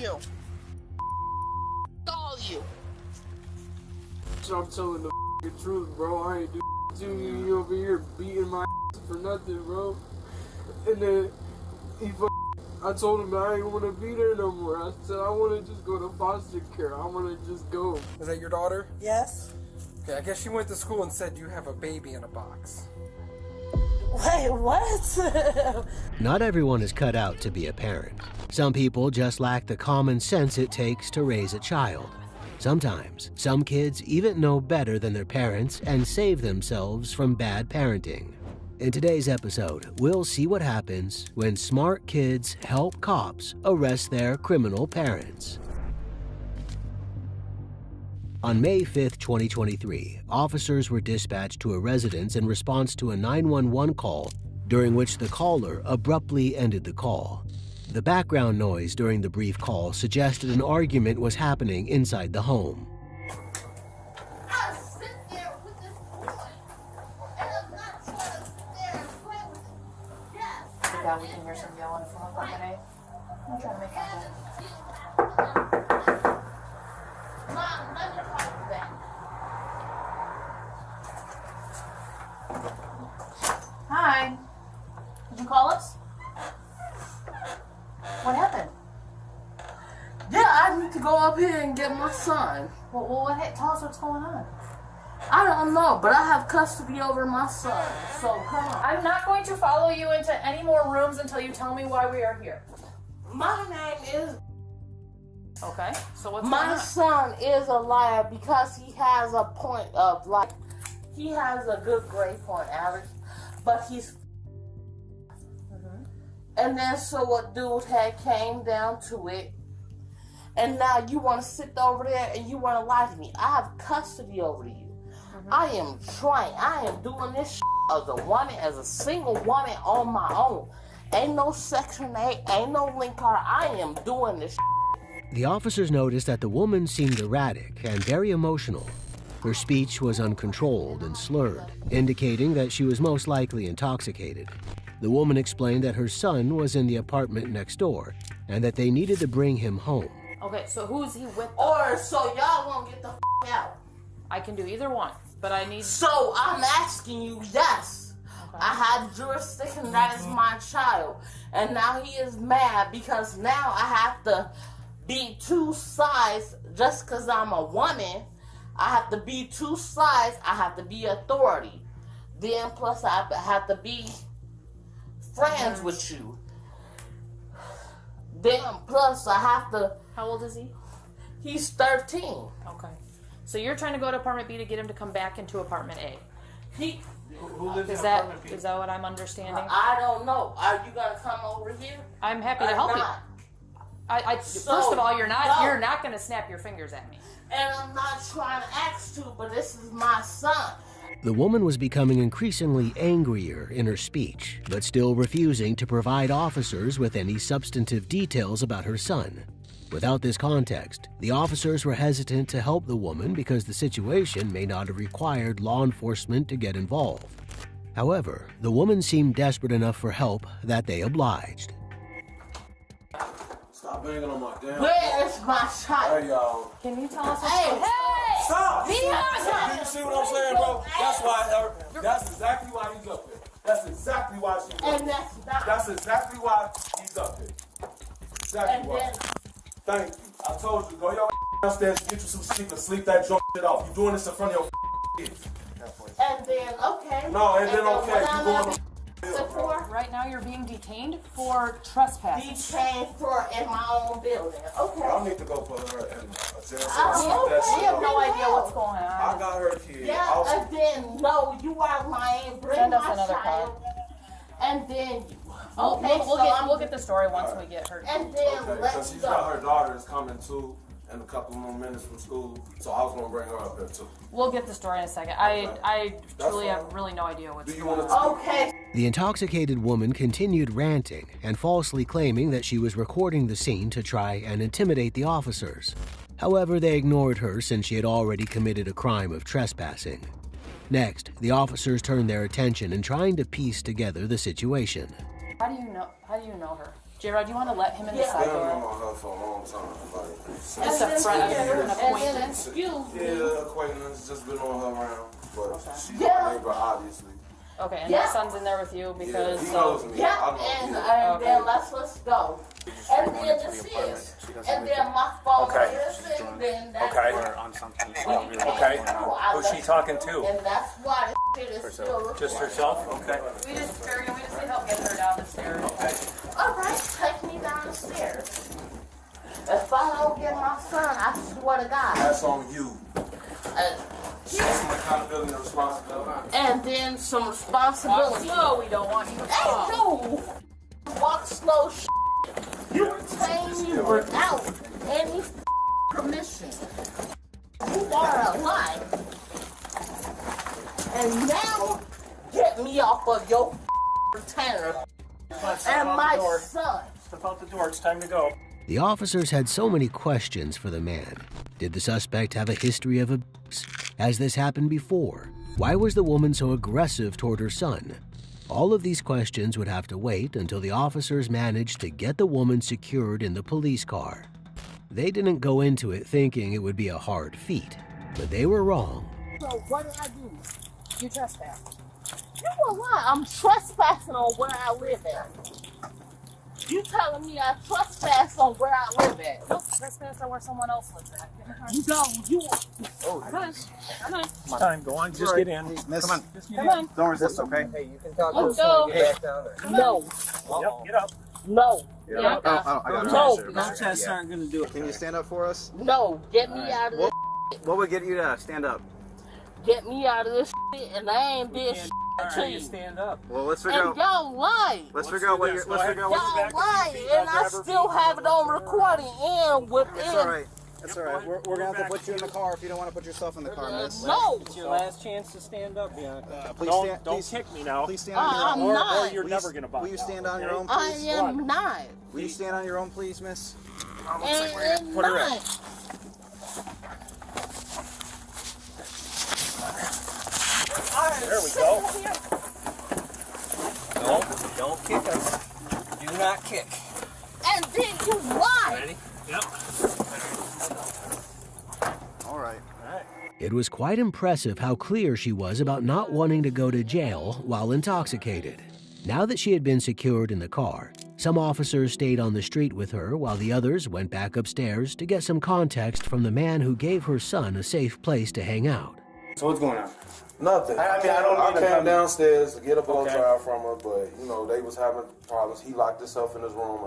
you. All you. So I'm telling the truth, bro. I ain't do to you. You over here beating my ass for nothing, bro. And then I told him that I didn't want to be there no more. I said I want to just go to foster care. I want to just go. Is that your daughter? Yes. Okay, I guess she went to school and said you have a baby in a box. Wait, what? Not everyone is cut out to be a parent. Some people just lack the common sense it takes to raise a child. Sometimes, some kids even know better than their parents and save themselves from bad parenting. In today's episode, we'll see what happens when smart kids help cops arrest their criminal parents. On May 5, 2023, officers were dispatched to a residence in response to a 911 call, during which the caller abruptly ended the call. The background noise during the brief call suggested an argument was happening inside the home. Yeah, we can hear some yelling from apartment A. I'm trying to make contact. Mom, let me call you back. Hi. Did you call us? What happened? Yeah, I need to go up here and get my son. Well, tell us what's going on. I don't know, but I have custody over my son. So come on. I'm not going to follow you into any more rooms until you tell me why we are here. My name is... Okay, so what's going My on? son is a liar because he has a point of, like, he has a good grade point average, but he's... And then so what dude had came down to it, and now you want to sit over there and you want to lie to me. I have custody over you. I am trying. I am doing this as a woman, as a single woman on my own. Ain't no Section 8, ain't no link card. I am doing this. The officers noticed that the woman seemed erratic and very emotional. Her speech was uncontrolled and slurred, indicating that she was most likely intoxicated. The woman explained that her son was in the apartment next door and that they needed to bring him home. Okay, so who's he with? Or so y'all won't get the out. I can do either one, but I need... So I'm asking you, yes. Okay. I have jurisdiction, that is my child. And now he is mad because now I have to be two sides just because I'm a woman. I have to be two sides. I have to be authority. Then plus I have to be friends with you. Then plus I have to... How old is he? He's 13. Okay. So you're trying to go to apartment B to get him to come back into apartment A. He... Who lives in Is that apartment B? is that what I'm understanding? I don't know. Are you gonna come over here? I'm happy to Or help you. not? First of all, you're no. not going to snap your fingers at me. And I'm not trying to ask to, but this is my son. The woman was becoming increasingly angrier in her speech, but still refusing to provide officers with any substantive details about her son. Without this context, the officers were hesitant to help the woman because the situation may not have required law enforcement to get involved. However, the woman seemed desperate enough for help that they obliged. Stop banging on my damn. Where is my child? Hey, y'all. Can you tell us what's Hey! going on? Stop! Be honest. You see what I'm saying, bro? That's why that's exactly why he's up there. That's exactly why she's up And there. that's not. That's exactly why he's up there. Exactly And why. then, Thank you. I told you, go your downstairs, get you some sleep, and sleep that joint shit off. You doing this in front of your kids. and then, okay. No, and then okay. what You I'm going gonna to be for? Right now you're being detained for trespassing. Be trained for in my own building. Okay. Y'all need to go put her in a jail. Oh, That okay. shit We have off. no idea what's going I on. got her kid. Yeah, Also, and then, no, you are lying. Bring Send us my another child. And then you. We'll, Okay, we'll so get I'm- the story once we get her. And then okay, let because me she's got go. her daughter is coming too in a couple more minutes from school, so I was gonna bring her up here too. We'll get the story in a second. I truly fine. have really no idea what's Do you going want on. to? Okay. The intoxicated woman continued ranting and falsely claiming that she was recording the scene to try and intimidate the officers. However, they ignored her since she had already committed a crime of trespassing. Next, the officers turned their attention in trying to piece together the situation. How do you know her? J-Rod, do you want to let him in the Yeah. side I've known door? her for a long time. Like, Just a friend, an and then acquaintance. excuse me. yeah, acquaintance, just been on her around. But she's Yeah. my neighbor, obviously. Okay, and Yeah. your son's in there with you because... Yeah, he knows me. Yeah, I know and, him. and then let's go. And then this is, and then my phone Okay. is, and then that's Okay. what on something. we Okay. can't do. I Who's let she you talking know, to? And that's why this shit is still Just recorded. herself? Okay. We just need help getting her down the stairs. All right, take me down the stairs. If I don't get my son, I swear to God. That's on you. Yeah. Some accountability and responsibility. And then some responsibility. No, we don't want you to Hey, no! Walk slow, you came here without any permission. You are a lie. And now, get me off of your retainer and my son. Step out the door. It's time to go. The officers had so many questions for the man. Did the suspect have a history of abuse? Has this happened before? Why was the woman so aggressive toward her son? All of these questions would have to wait until the officers managed to get the woman secured in the police car. They didn't go into it thinking it would be a hard feat, but they were wrong. So what did I do? You trespass. You know what? I'm trespassing on where I live at. You telling me I trespass on where I live at? Nope, trespass on where someone else lives at. Get in the car. You know, you Come on. Come on. It's time. Go on. Just get in. Miss, Come on. Just get Come in. on. don't resist, okay? Hey, you can talk Let's to go. us when you get back down there. no, Yep. Get up. no, Yeah. I got it. No. Those tests aren't gonna do it. Can you stand up for us? no. Get me out of this. What would get you to stand up? Get me out of this shit, and I ain't did shit to you. Stand up. Well, let's figure And out. y'all lying. Let's figure out what you're. Let's figure out what. Y'all lying, and I still have it on recording and It's all within. right. It's all right. We're gonna have to put you in the car if you don't want to put yourself in the car, miss. No, It's your last chance to stand up, Bianca. Please Don't stand. don't Please, kick me now. please stand on your I'm own. Or not. you're Will never you- gonna buy. Will you stand on your own, I please? am not. Will you stand on your own, please, miss? I am Put her in. not. There we go. Don't kick us. Do not kick. And then you lie. Ready? Yep. All right. It was quite impressive how clear she was about not wanting to go to jail while intoxicated. Now that she had been secured in the car, some officers stayed on the street with her while the others went back upstairs to get some context from the man who gave her son a safe place to hang out. So what's going on? Nothing. I mean, I don't I mean to came come- downstairs to get a blow Okay. dry from her, but you know they was having problems. He locked himself in his room.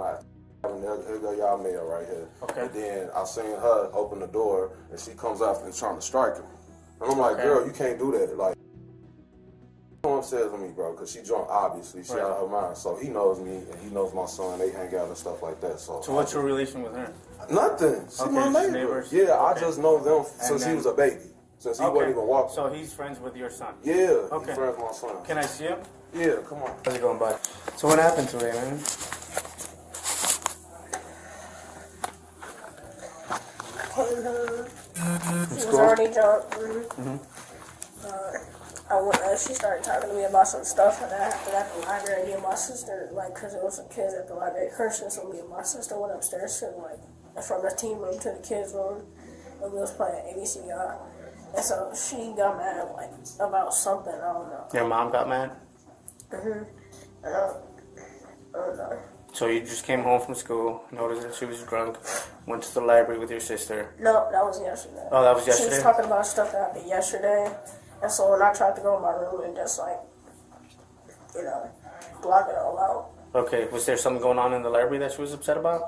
Here go y'all mail right here. Okay. And then I seen her open the door, and she comes out and trying to strike him. And I'm like, girl, you can't do that. Like, come upstairs with me, bro, because she drunk. Obviously, she out of her mind. So he knows me, and he knows my son. They hang out and stuff like that. So what's your relation with her? nothing. She Okay, my just neighbor. neighbors? Yeah, I Okay. just know them since he then- was a baby. Since he wasn't even walking. So he's friends with your son. Yeah, Okay. he friends with my son. Can I see him? Yeah, come on. How's it going, bud? So what happened today, man? She was already drunk. She started talking to me about some stuff, and I happened at the library. Me and my sister, like, cause there was some kids at the library cursing, so me and my sister went upstairs to from the team room to the kids room, and we was playing ABCR. And so she got mad, like, about something. I don't know. Your mom got mad? And I don't know. So you just came home from school, noticed that she was drunk, went to the library with your sister. No, that was yesterday. Oh, that was She yesterday? was talking about stuff that happened yesterday, and so when I tried to go in my room and just, like, block it all out, Okay, was there something going on in the library that she was upset about?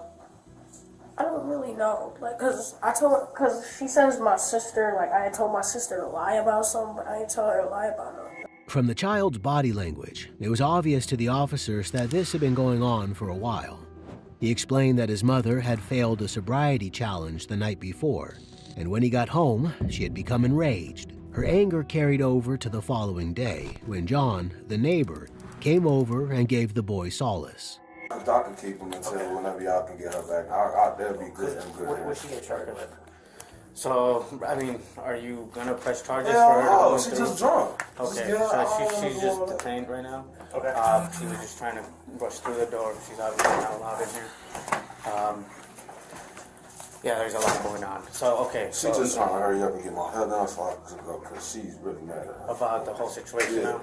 I don't really know. Like, cause she says my sister, like, I had told my sister to lie about something, but I didn't tell her to lie about nothing. From the child's body language, it was obvious to the officers that this had been going on for a while. He explained that his mother had failed a sobriety challenge the night before, and when he got home, she had become enraged. Her anger carried over to the following day, when John, the neighbor, came over and gave the boy solace. I can keep him until whenever y'all can get her back. That'll be good and good. What she get charged with? So, I mean, are you gonna press charges Yeah, for her? no, she's just drunk. Okay, so she's just detained right now. Okay. She was just trying to rush through the door. She's obviously not allowed in here. Yeah, there's a lot going on. So, okay. She's just trying to hurry up and get my head down so I can go, because she's really mad at her. About the whole situation now?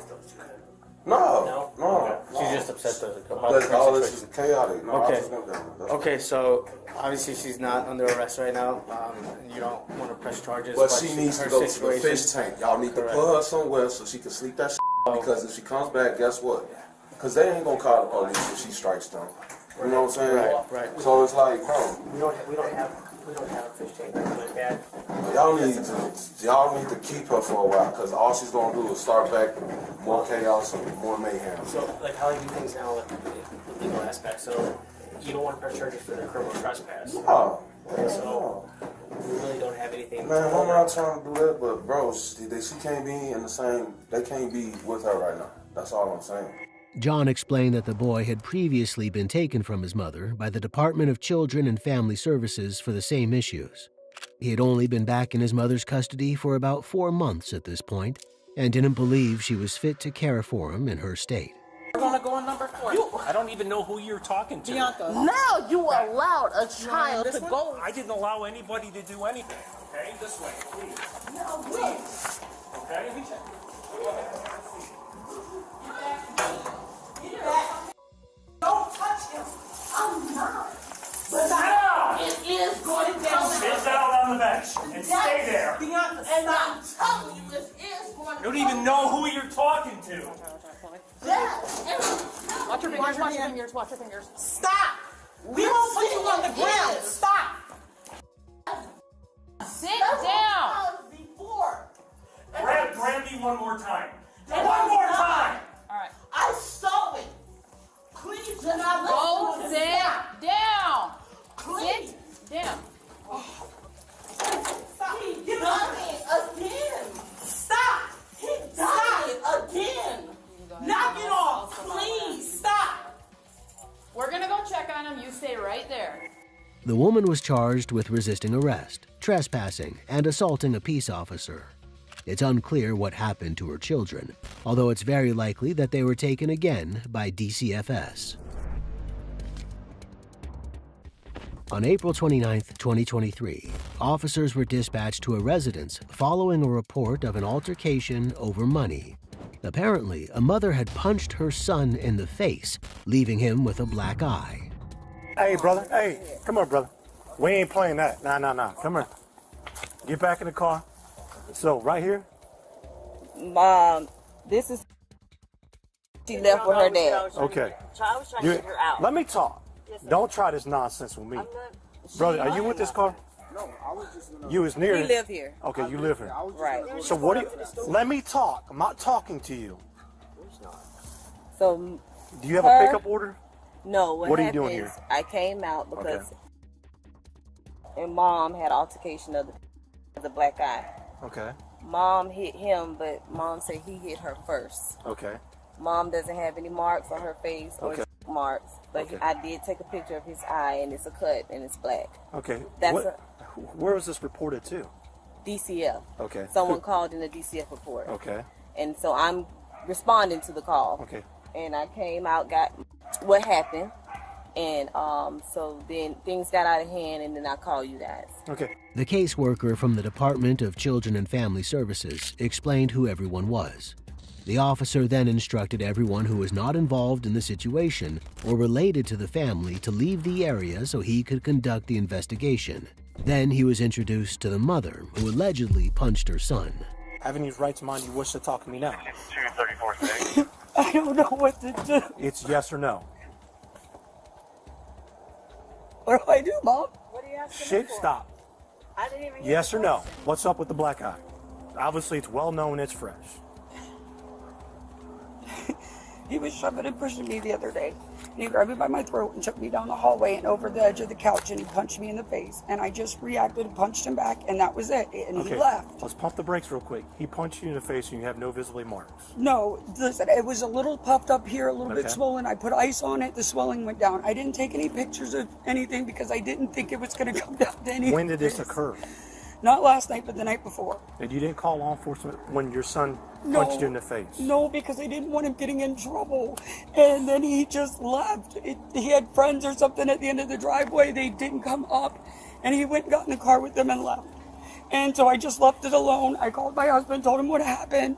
No. She's just upset about But all the this is situation. chaotic. No, Okay. I just want that. Okay, so obviously she's not under arrest right now. And you don't want to press charges. But she needs to her go to the situation- fish tank. Y'all need to put her somewhere so she can sleep that because if she comes back, guess what? Because they ain't gonna call the police if she strikes them. You know what I'm saying? Right. So it's like, bro, We don't have a fish tank like that. y'all need to keep her for a while because all she's gonna do is start back more chaos and more mayhem. So, like, how do you do things now with the legal aspect? So, you don't want to press charges for the criminal trespass. No. So, we really don't have anything. Man, I'm not trying to do that, but bro, she can't be in the same. They can't be with her right now. That's all I'm saying. John explained that the boy had previously been taken from his mother by the Department of Children and Family Services for the same issues. He had only been back in his mother's custody for about 4 months at this point and didn't believe she was fit to care for him in her state. We're gonna go on number 4. I don't even know who you're talking to. Bianca. Now you allowed a child to go. I didn't allow anybody to do anything. Okay, this way, please. No, please. Okay. Don't touch him. I'm not. But down. It is going down. Sit down on the bench and stay there. Bianca, and I'm telling you, this is going You don't even know who you're talking to. Watch your fingers, watch your fingers, watch your fingers. Stop! We won't put you on the ground. Stop! Sit down. Grab Brandy one more time. One more time. All right. I saw it. Please do not Go let sit down. Please. Sit down. He done it again. Stop. He done it again. Knock it off. Please stop. We're gonna go check on him. You stay right there. The woman was charged with resisting arrest, trespassing, and assaulting a peace officer. It's unclear what happened to her children, although it's very likely that they were taken again by DCFS. On April 29, 2023, officers were dispatched to a residence following a report of an altercation over money. Apparently, a mother had punched her son in the face, leaving him with a black eye. Hey, brother. Hey, come on, brother. We ain't playing that. Nah. Come here. Get back in the car. So, right here? Mom, this is... She left with her dad. Okay. I was trying to get her out. Let me talk. Don't try this nonsense with me. Brother, are you with this car? No, I was just... You was near We it. live here. Okay, you live here. Right. So what do you... Let me talk. I'm not talking to you. So... Do you have a pickup order? No. What are you doing happened is here? I came out because... And Mom had altercation of the black guy. Okay. Mom hit him, but Mom said he hit her first. Okay. Mom doesn't have any marks on her face or Okay. marks, but Okay. I did take a picture of his eye, and it's a cut, and it's black. Okay. That's Where was this reported to? DCF. Okay. Someone called in a DCF report. Okay. And so I'm responding to the call. Okay. And I came out, got what happened, and so then things got out of hand, and then I called you guys. Okay. The caseworker from the Department of Children and Family Services explained who everyone was. The officer then instructed everyone who was not involved in the situation or related to the family to leave the area so he could conduct the investigation. Then he was introduced to the mother, who allegedly punched her son. Having these rights of mine, you wish to talk to me now? 234-6. I don't know what to do. It's yes or no. What do I do, Mom? What are you asking Shit, stop. I didn't even Yes or no? What's up with the black eye? Obviously, it's well known it's fresh. He was shoving and pushing me the other day. He grabbed me by my throat and took me down the hallway and over the edge of the couch, and he punched me in the face. And I just reacted and punched him back, and that was it. And Okay, he left. let's pump the brakes real quick. He punched you in the face and you have no visibly marks. No, listen, it was a little puffed up here, a little Okay. bit swollen. I put ice on it. The swelling went down. I didn't take any pictures of anything because I didn't think it was going to come down to anything. When did this occur? Not last night, but the night before. And you didn't call law enforcement when your son punched you in the face? No, because I didn't want him getting in trouble. And then he just left. He had friends or something at the end of the driveway. They didn't come up. And he went and got in the car with them and left. And so I just left it alone. I called my husband, told him what happened.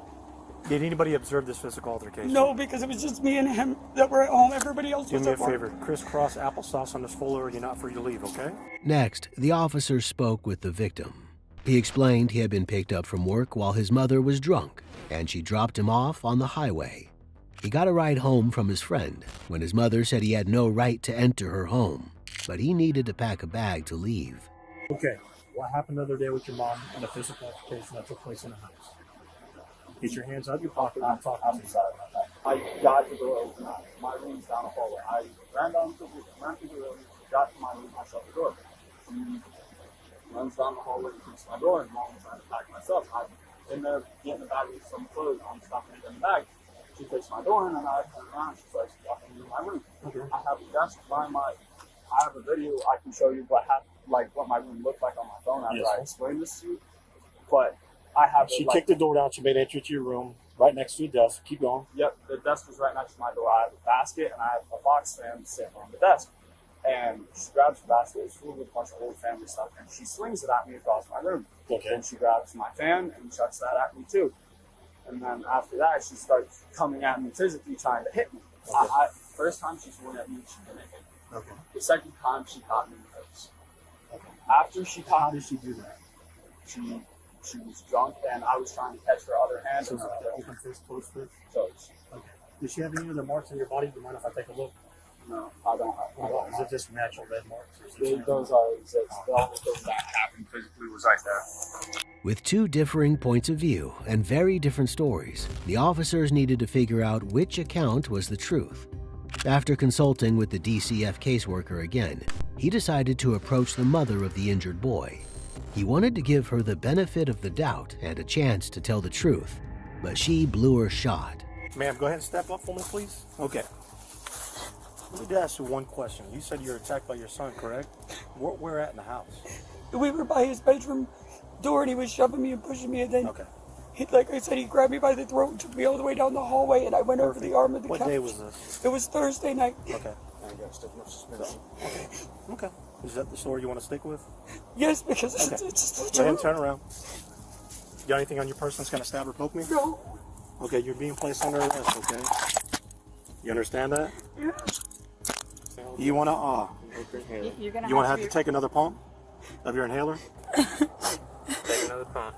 Did anybody observe this physical altercation? No, because it was just me and him that were at home. Everybody else was Do me a at work. favor. Crisscross applesauce on this folder, or you're not free to leave, okay? Next, the officer spoke with the victim. He explained he had been picked up from work while his mother was drunk, and she dropped him off on the highway. He got a ride home from his friend when his mother said he had no right to enter her home, but he needed to pack a bag to leave. Okay. What happened the other day with your mom and the physical altercation that took place in the house? Get your hands out of your pocket and talk to me. I got the door open. My room's down the hallway. I ran through the room, got to my room, I shut the door. She runs down the hallway and keeps my door, and mom was trying to pack myself. I'm in there getting a bag with some clothes. I'm stuffing it in the bag. She takes my door in, and I turn around. She's like, walking into my room. I have a desk by I have a video I can show you what my room looked like on my phone after I explained this to you. But I have. She kicked the door down. She made entry to your room, right next to your desk. Keep going. Yep, the desk was right next to my door. I have a basket and I have a box fan sitting on the desk. And she grabs the basket. It's full of a bunch of old family stuff, and she slings it at me across my room. Okay. And she grabs my fan and chucks that at me too. And then after that, she starts coming at me physically, trying to hit me. Okay. First time she swung at me, she didn't hit me. Okay. The second time, she caught me in the face. Okay. After she caught me, she do that. She was drunk, and I was trying to catch her other hand. So is it open fist, closed fist? Closed. Okay. Does she have any other marks on your body? Do you mind if I take a look? No, I don't have. Is it just natural red marks? Or is it those are that happened physically was like that. With two differing points of view and very different stories, the officers needed to figure out which account was the truth. After consulting with the DCF caseworker again, he decided to approach the mother of the injured boy. He wanted to give her the benefit of the doubt and a chance to tell the truth, but she blew her shot. Ma'am, go ahead and step up for me, please. Okay. Let me ask you one question. You said you were attacked by your son, correct? Where at in the house? We were by his bedroom door, and he was shoving me and pushing me, and then, okay. Like I said, he grabbed me by the throat and took me all the way down the hallway, and I went over the arm of the couch. What day was this? It was Thursday night. Okay. Okay. Is that the story you want to stick with? Yes, because okay. it's the Go ahead and truth. turn around. You got anything on your person that's going to stab or poke me? No. Okay, you're being placed under arrest, okay? You understand that? Yeah. You want to, You're gonna you want to have to take another pump of your inhaler? Take another pump.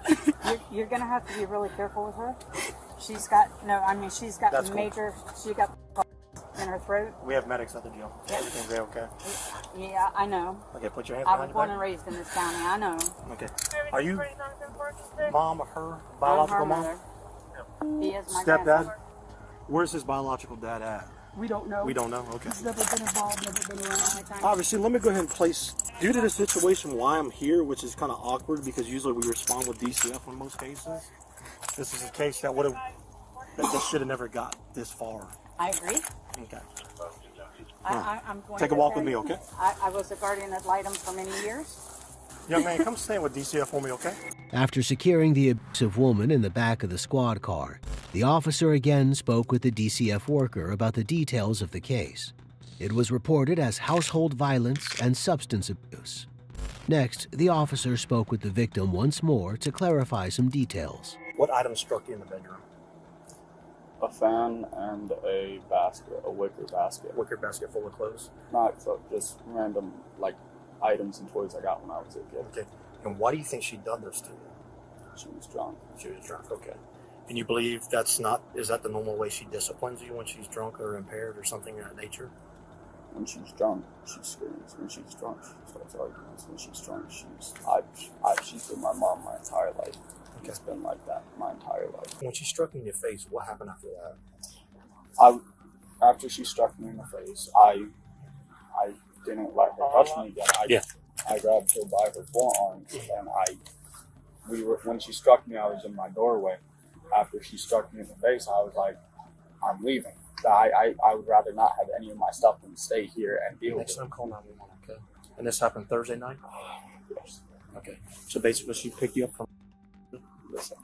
You're gonna have to be really careful with her. She's got she's got That's major. She got in her throat. We have medics at the jail. Yeah. Everything's okay. Yeah, I know. Okay, put your hands I behind was your born back. and raised in this county. I know. Okay. Are you mom of her biological I'm her mom? mother. He is my Stepdad? grandson. Where's his biological dad at? We don't know. We don't know, okay. He's never been involved, never been around. Obviously, let me go ahead and place, due to the situation why I'm here, which is kind of awkward because usually we respond with DCF in most cases. This is a case that that should have never got this far. I agree. Okay. I'm going Take a to walk say with me, okay? I was a guardian ad litem for many years. Young man, come stand with DCF for me, okay? After securing the abusive woman in the back of the squad car, the officer again spoke with the DCF worker about the details of the case. It was reported as household violence and substance abuse. Next, the officer spoke with the victim once more to clarify some details. What items struck you in the bedroom? A fan and a basket, a wicker basket. Wicker basket full of clothes? Not so, just random, items and toys I got when I was a kid. Okay. And why do you think she done this to you? She was drunk. She was drunk, okay. And you believe is that the normal way she disciplines you when she's drunk or impaired or something of that nature? When she's drunk, she screams. When she's drunk, she starts arguments. When she's drunk, she's been my mom my entire life. Okay. It's been like that my entire life. When she struck you in your face, what happened after that? After she struck me in the face, I didn't let her touch me again. I grabbed her by her forearms, and when she struck me, I was in my doorway. After she struck me in the face, I was like, I'm leaving. I would rather not have any of my stuff than stay here and deal with it. Next time, call 911, okay? And this happened Thursday night? Yes. Okay. So basically, she picked you up from. Listen.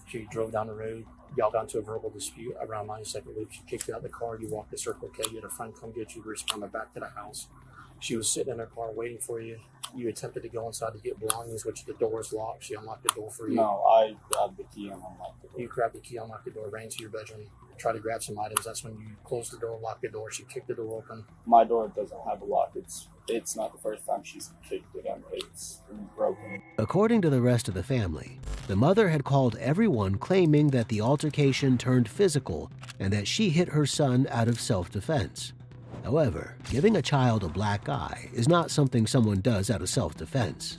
She drove down the road. Y'all got into a verbal dispute around 92nd Loop. She kicked you out of the car. You walked to Circle K. You had a friend come get you. You responded back to the house. She was sitting in her car waiting for you. You attempted to go inside to get belongings, which the door was locked. She unlocked the door for you. No, I grabbed the key and unlocked the door. You grabbed the key, unlocked the door, ran to your bedroom, tried to grab some items. That's when you closed the door, locked the door. She kicked the door open. My door doesn't have a lock. It's not the first time she's kicked it and it's broken. According to the rest of the family, the mother had called everyone claiming that the altercation turned physical and that she hit her son out of self-defense. However, giving a child a black eye is not something someone does out of self-defense.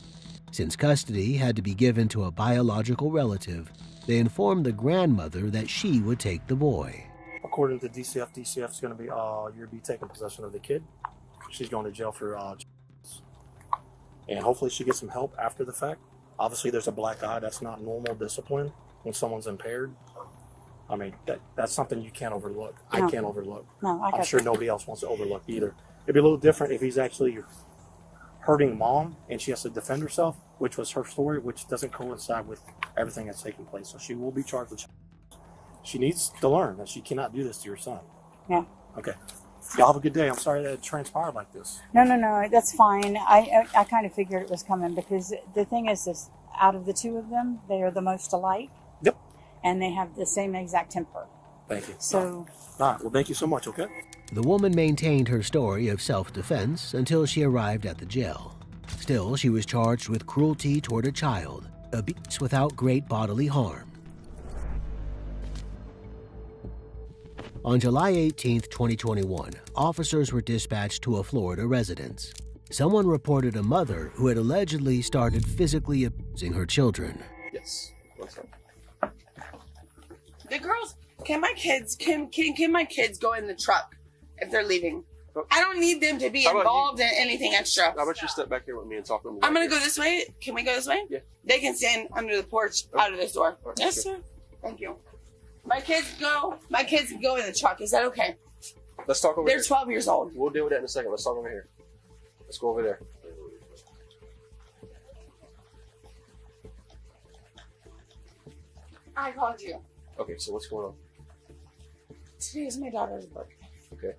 Since custody had to be given to a biological relative, they informed the grandmother that she would take the boy. According to DCF, DCF's going to be, you'll be taking possession of the kid. She's going to jail for, and hopefully she gets some help after the fact. Obviously, there's a black eye. That's not normal discipline when someone's impaired. I mean, that's something you can't overlook. No. I can't overlook. No, I'm sure nobody else wants to overlook either. It'd be a little different if he's actually hurting mom and she has to defend herself, which was her story, which doesn't coincide with everything that's taking place. So she will be charged with. She needs to learn that she cannot do this to your son. Yeah. Okay. Y'all have a good day. I'm sorry that it transpired like this. No, that's fine. I kind of figured it was coming because the thing is this, out of the two of them, they are the most alike. Yep. And they have the same exact temper. Thank you. So. All right. Well, thank you so much, okay? The woman maintained her story of self-defense until she arrived at the jail. Still, she was charged with cruelty toward a child, abuse without great bodily harm. On July 18, 2021, officers were dispatched to a Florida residence. Someone reported a mother who had allegedly started physically abusing her children. Yes. What's up? The girls, can my kids go in the truck if they're leaving? I don't need them to be involved in anything extra. How about you step back here with me and talk to me? I'm gonna go this way. Can we go this way? Yeah. They can stand under the porch out of this door. Right, Yes, sir. Thank you. My kids can go in the truck. Is that okay? Let's talk over here. They're 12 years old. We'll deal with that in a second. Let's talk over here. Let's go over there. I called you. Okay, so what's going on? Today is my daughter's birthday. Okay.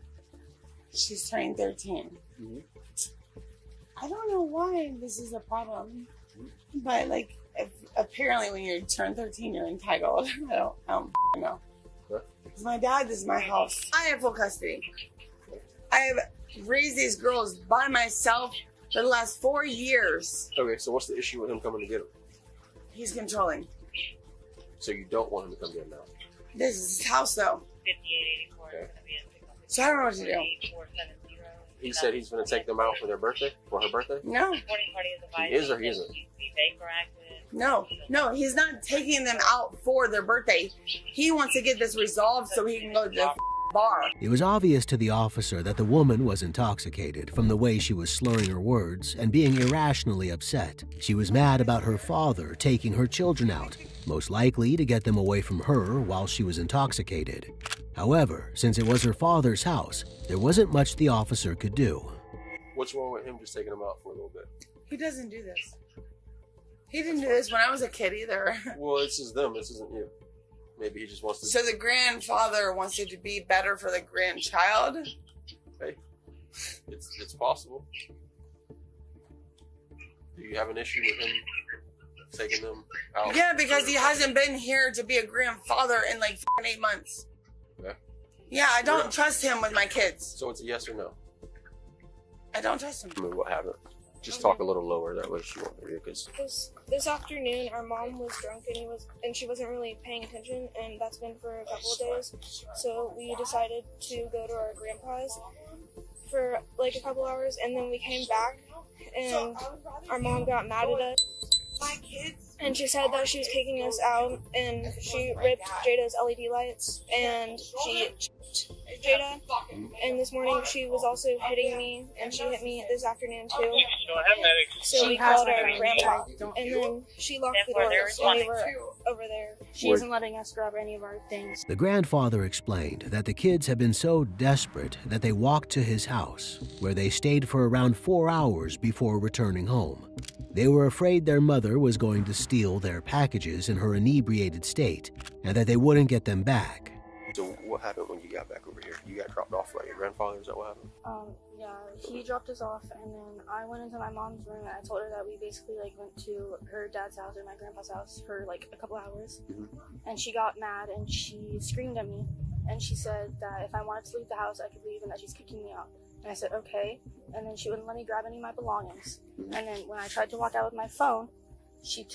She's turning 13. Mm-hmm. I don't know why this is a problem, but like, apparently when you turn 13, you're entitled. I don't know. Because my dad is my house. I have full custody. I have raised these girls by myself for the last 4 years. Okay, so what's the issue with him coming to get him? He's controlling. So you don't want him to come get him now? This is his house, though. Okay. So I don't know what to do. He said he's going to take them out for their birthday? For her birthday? No. He is or he isn't? No, he's not taking them out for their birthday. He wants to get this resolved so he can go to the bar. It was obvious to the officer that the woman was intoxicated from the way she was slurring her words and being irrationally upset. She was mad about her father taking her children out, most likely to get them away from her while she was intoxicated. However, since it was her father's house, there wasn't much the officer could do. What's wrong with him just taking them out for a little bit? He doesn't do this. He didn't do this when I was a kid either. Well, this is them. This isn't you. Maybe he just wants to... So the grandfather wants it to be better for the grandchild? Hey, it's possible. Do you have an issue with him taking them out? Yeah, because he hasn't been here to be a grandfather in like 8 months. Okay. Yeah, I don't trust him with my kids. So it's a yes or no? I don't trust him. I mean, what happened? Just talk a little lower, that way she won't hear you. Cause... This afternoon, our mom was drunk and she wasn't really paying attention, and that's been for a couple of days. So we decided to go to our grandpa's for like a couple hours, and then we came back, and our mom got mad at us. And she said that she was taking us out, and she ripped Jada's LED lights, and she Jada, and this morning she was also hitting me, and she hit me this afternoon too. So we called our grandpa, and then she locked the doors, and we were over there. She isn't letting us grab any of our things. The grandfather explained that the kids had been so desperate that they walked to his house, where they stayed for around 4 hours before returning home. They were afraid their mother was going to steal their packages in her inebriated state, and that they wouldn't get them back. So what happened when you got back over here? You got dropped off by your grandfather, is that what happened? Yeah, he dropped us off, and then I went into my mom's room, and I told her that we basically like went to her dad's house or my grandpa's house for like a couple hours, and she got mad and she screamed at me, and she said that if I wanted to leave the house, I could leave, and that she's kicking me out. And I said okay, and then she wouldn't let me grab any of my belongings. And then when I tried to walk out with my phone, she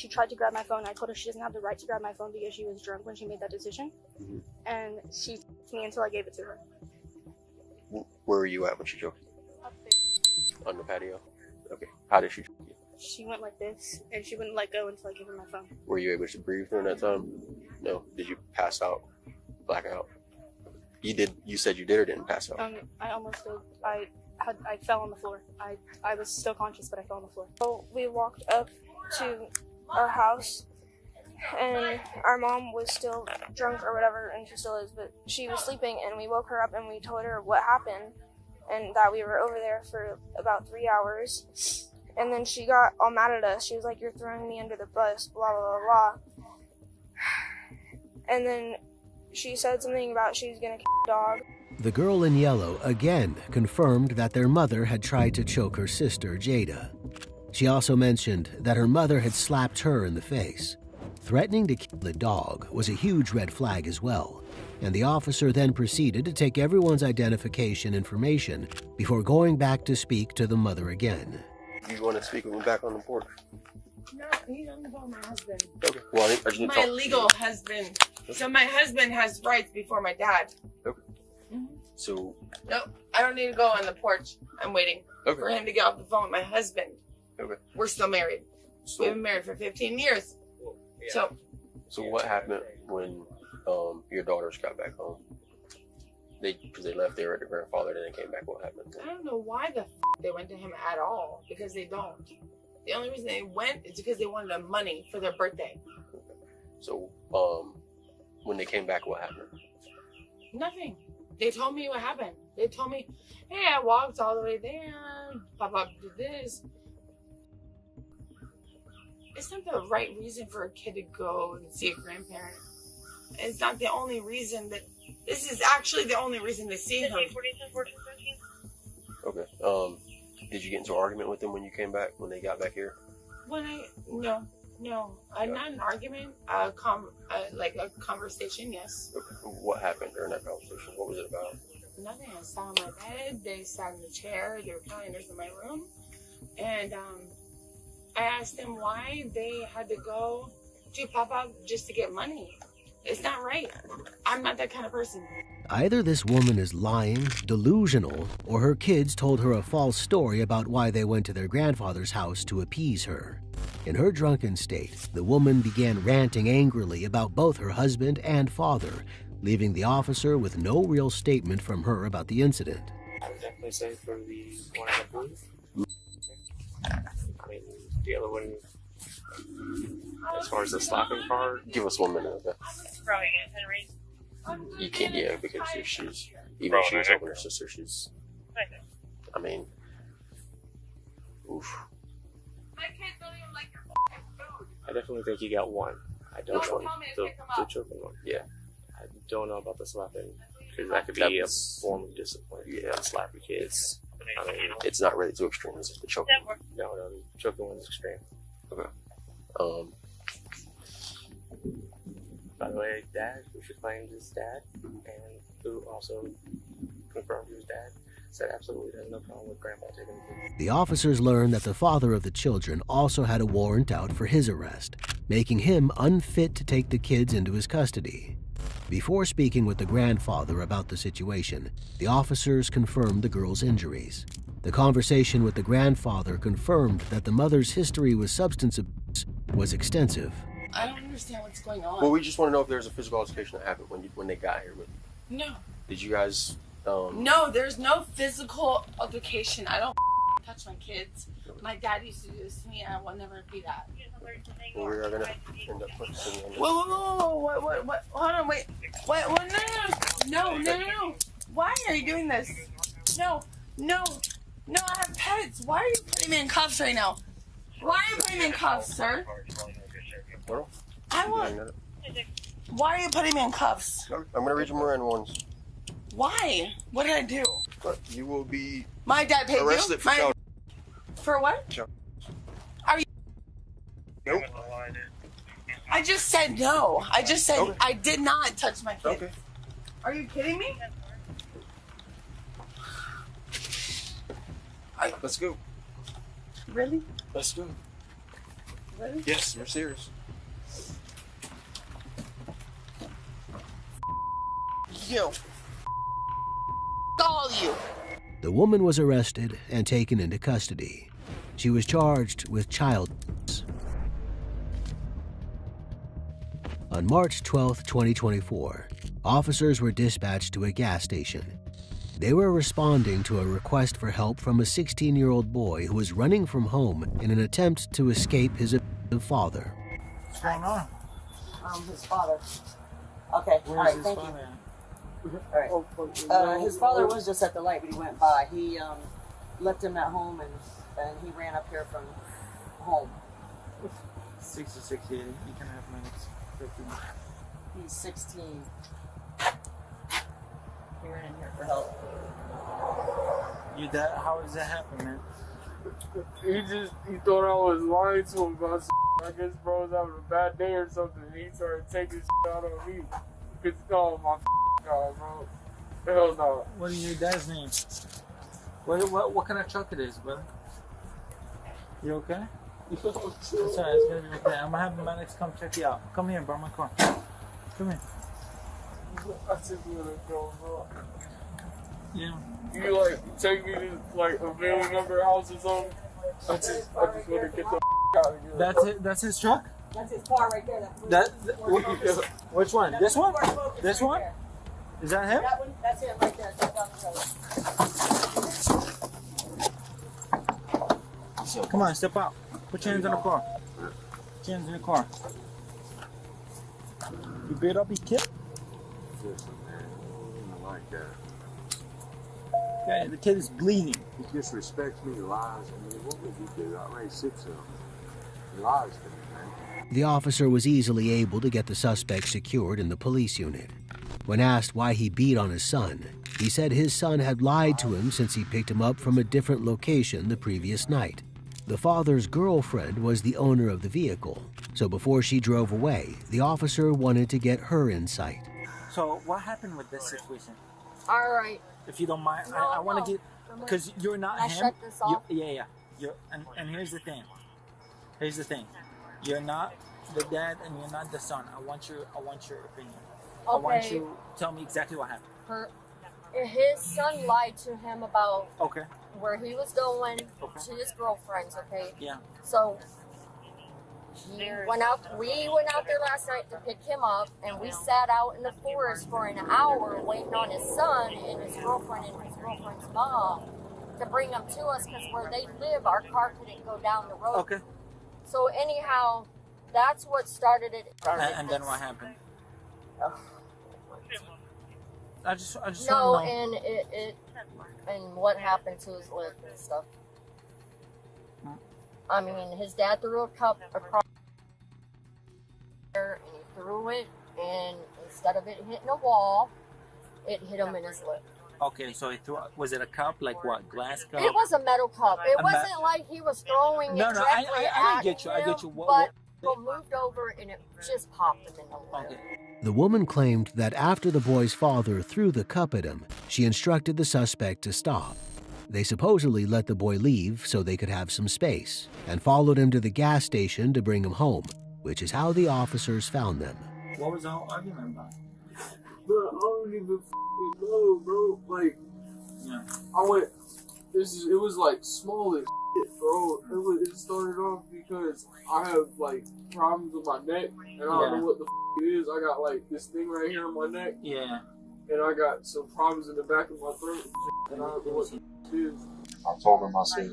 tried to grab my phone. I told her she doesn't have the right to grab my phone because she was drunk when she made that decision, and she choked me until I gave it to her. Where were you at when she choked you? On the patio? Okay. How did she choke you? She went like this, and she wouldn't let go until I gave her my phone. Were you able to breathe during that time? No. Did you pass out? Black out? You did. You said you did or didn't pass out? I almost did. I fell on the floor. I was still conscious, but I fell on the floor. So we walked up to our house, and our mom was still drunk or whatever, and she still is, but she was sleeping, and we woke her up and we told her what happened and that we were over there for about 3 hours. And then she got all mad at us. She was like, "You're throwing me under the bus, blah, blah, blah, blah." And then she said something about she was gonna kill the dog. The girl in yellow again confirmed that their mother had tried to choke her sister, Jada. She also mentioned that her mother had slapped her in the face. Threatening to kill the dog was a huge red flag as well, and the officer then proceeded to take everyone's identification information before going back to speak to the mother again. You want to speak with me back on the porch? No, he's on the phone with my husband. Okay. Well, I just need to My talk. legal husband. So my husband has rights before my dad. Okay. So. Nope, I don't need to go on the porch. I'm waiting for him to get off the phone with my husband. Okay. We're still married. So, We've been married for 15 years. So what happened when your daughters got back home? Because they left there at their grandfather, then they came back. What happened? I don't know why the they went to him at all, because they don't. The only reason they went is because they wanted the money for their birthday. So when they came back, what happened? Nothing. They told me what happened. They told me, hey, I walked all the way there, Papa did this. It's not the right reason for a kid to go and see a grandparent. It's not the only reason that, this is actually the only reason to see him. Okay. Did you get into an argument with them when you came back, when they got back here? No. Not an argument, like a conversation, yes. Okay. What happened during that conversation? What was it about? Nothing. I sat on my bed, they sat in the chair, they were calendars in my room, and I asked them why they had to go to Pop-Up just to get money. It's not right. I'm not that kind of person. Either this woman is lying, delusional, or her kids told her a false story about why they went to their grandfather's house to appease her. In her drunken state, the woman began ranting angrily about both her husband and father, leaving the officer with no real statement from her about the incident. I would definitely say for the one on the booth. I mean, the other one, as far as the slapping part, give us 1 minute, okay? You can't, yeah, because if she's, even if she was helping her sister, she's, I mean, oof. I definitely think you got one. I don't. Which one? The choking one. Yeah. I don't know about the slapping, because that could be a form of discipline. Yeah. Slap your kids. I mean, it's not really too extreme, it's just the choking. No, the choking one's extreme. Okay. By the way, Dad, who she claimed his dad, and who also confirmed he was dad, said absolutely there's no problem with Grandpa taking the kids. The officers learned that the father of the children also had a warrant out for his arrest, making him unfit to take the kids into his custody. Before speaking with the grandfather about the situation, the officers confirmed the girl's injuries. The conversation with the grandfather confirmed that the mother's history with substance abuse was extensive. I don't understand what's going on. Well, we just want to know if there's a physical altercation that happened when they got here with you. No. Did you guys? No, there's no physical altercation. I don't touch my kids. My dad used to do this to me, and I will never be that. Well, we are gonna end up focusing on. Whoa, what? Hold on, wait. What? No. Why are you doing this? No, I have pets. Why are you putting me in cuffs right now? Why are you putting me in cuffs, sir? Why are you putting me in cuffs? I'm gonna read your Miranda ones. Why? What did I do? You will be. My dad paid arrested you? for child. For what? Are you? Nope. I just said no. I just said Okay. I did not touch my kids. Okay. Are you kidding me? Let's go. Really? Let's go. Really? Yes, we're serious. You. All you. The woman was arrested and taken into custody. She was charged with child abuse. On March 12, 2024, officers were dispatched to a gas station. They were responding to a request for help from a 16-year-old boy who was running from home in an attempt to escape his abusive father. What's going on? His father. Okay, all right, thank you. All right. His father was just at the light, but he went by. He left him at home, and he ran up here from home. 66 years. You can have minutes. 15. He's 16. He ran in here for help. How does that happen, man? He thought I was lying to him about some. I guess bro was having a bad day or something, and he started taking out on me. Cause my God, bro. Hell no. What is your dad's name? What kind of truck it is, brother? You okay? It's alright, it's gonna be okay. I'm gonna have the medics come check you out. Come here, bro, my car. Come here. I just wanna go, bro. Yeah. You like take me to like a family member house or something? I just wanna get the out of here. That's it. That's his truck. That's his car right there. Which one? This one? This one? Is that him? That one, that's him right there. Down the road. Come on, step out. Put your hands in the car. Put your hands in the car. You beat up your kid? Listen, man, I don't like that. Yeah, the kid is bleeding. He disrespects me, lies to me. What would he do? I raised 6 of them. He lies to me, man. The officer was easily able to get the suspect secured in the police unit. When asked why he beat on his son, he said his son had lied to him since he picked him up from a different location the previous night. The father's girlfriend was the owner of the vehicle, so before she drove away, the officer wanted to get her insight. So what happened with this situation? All right. If you don't mind, I want to get, because you're not Can I him. shut this off? Yeah. And here's the thing. Here's the thing. You're not the dad and you're not the son. I want your opinion. I want you to tell me exactly what happened. His son lied to him about Okay. where he was going to his girlfriend's, okay? Yeah. So we went out there last night to pick him up, and we sat out in the forest for an hour waiting on his son and his girlfriend and his girlfriend's mom to bring them to us, because where they live, our car couldn't go down the road. Okay. So anyhow, that's what started it. And then what happened? I just No, want to know. and and what happened to his lip and stuff. I mean, his dad threw a cup across there, and he threw it, and instead of it hitting a wall, it hit him in his lip. Okay, so he threw. Was it a cup? Like what? Glass cup? It was a metal cup. It A wasn't like he was throwing No, it no, I directly didn't at get you. I him, get you. But it moved over, and it just popped him in the lip. The woman claimed that after the boy's father threw the cup at him, she instructed the suspect to stop. They supposedly let the boy leave so they could have some space, and followed him to the gas station to bring him home, which is how the officers found them. What was the whole argument about? Bro, I don't even f***ing know, bro. Like, yeah. It was like small as shit, bro. It started off because I have like problems with my neck, and I don't know what the f*** it is. I got like this thing right here on my neck. Yeah. and I got some problems in the back of my throat, and I don't know what it is. I told him, I said,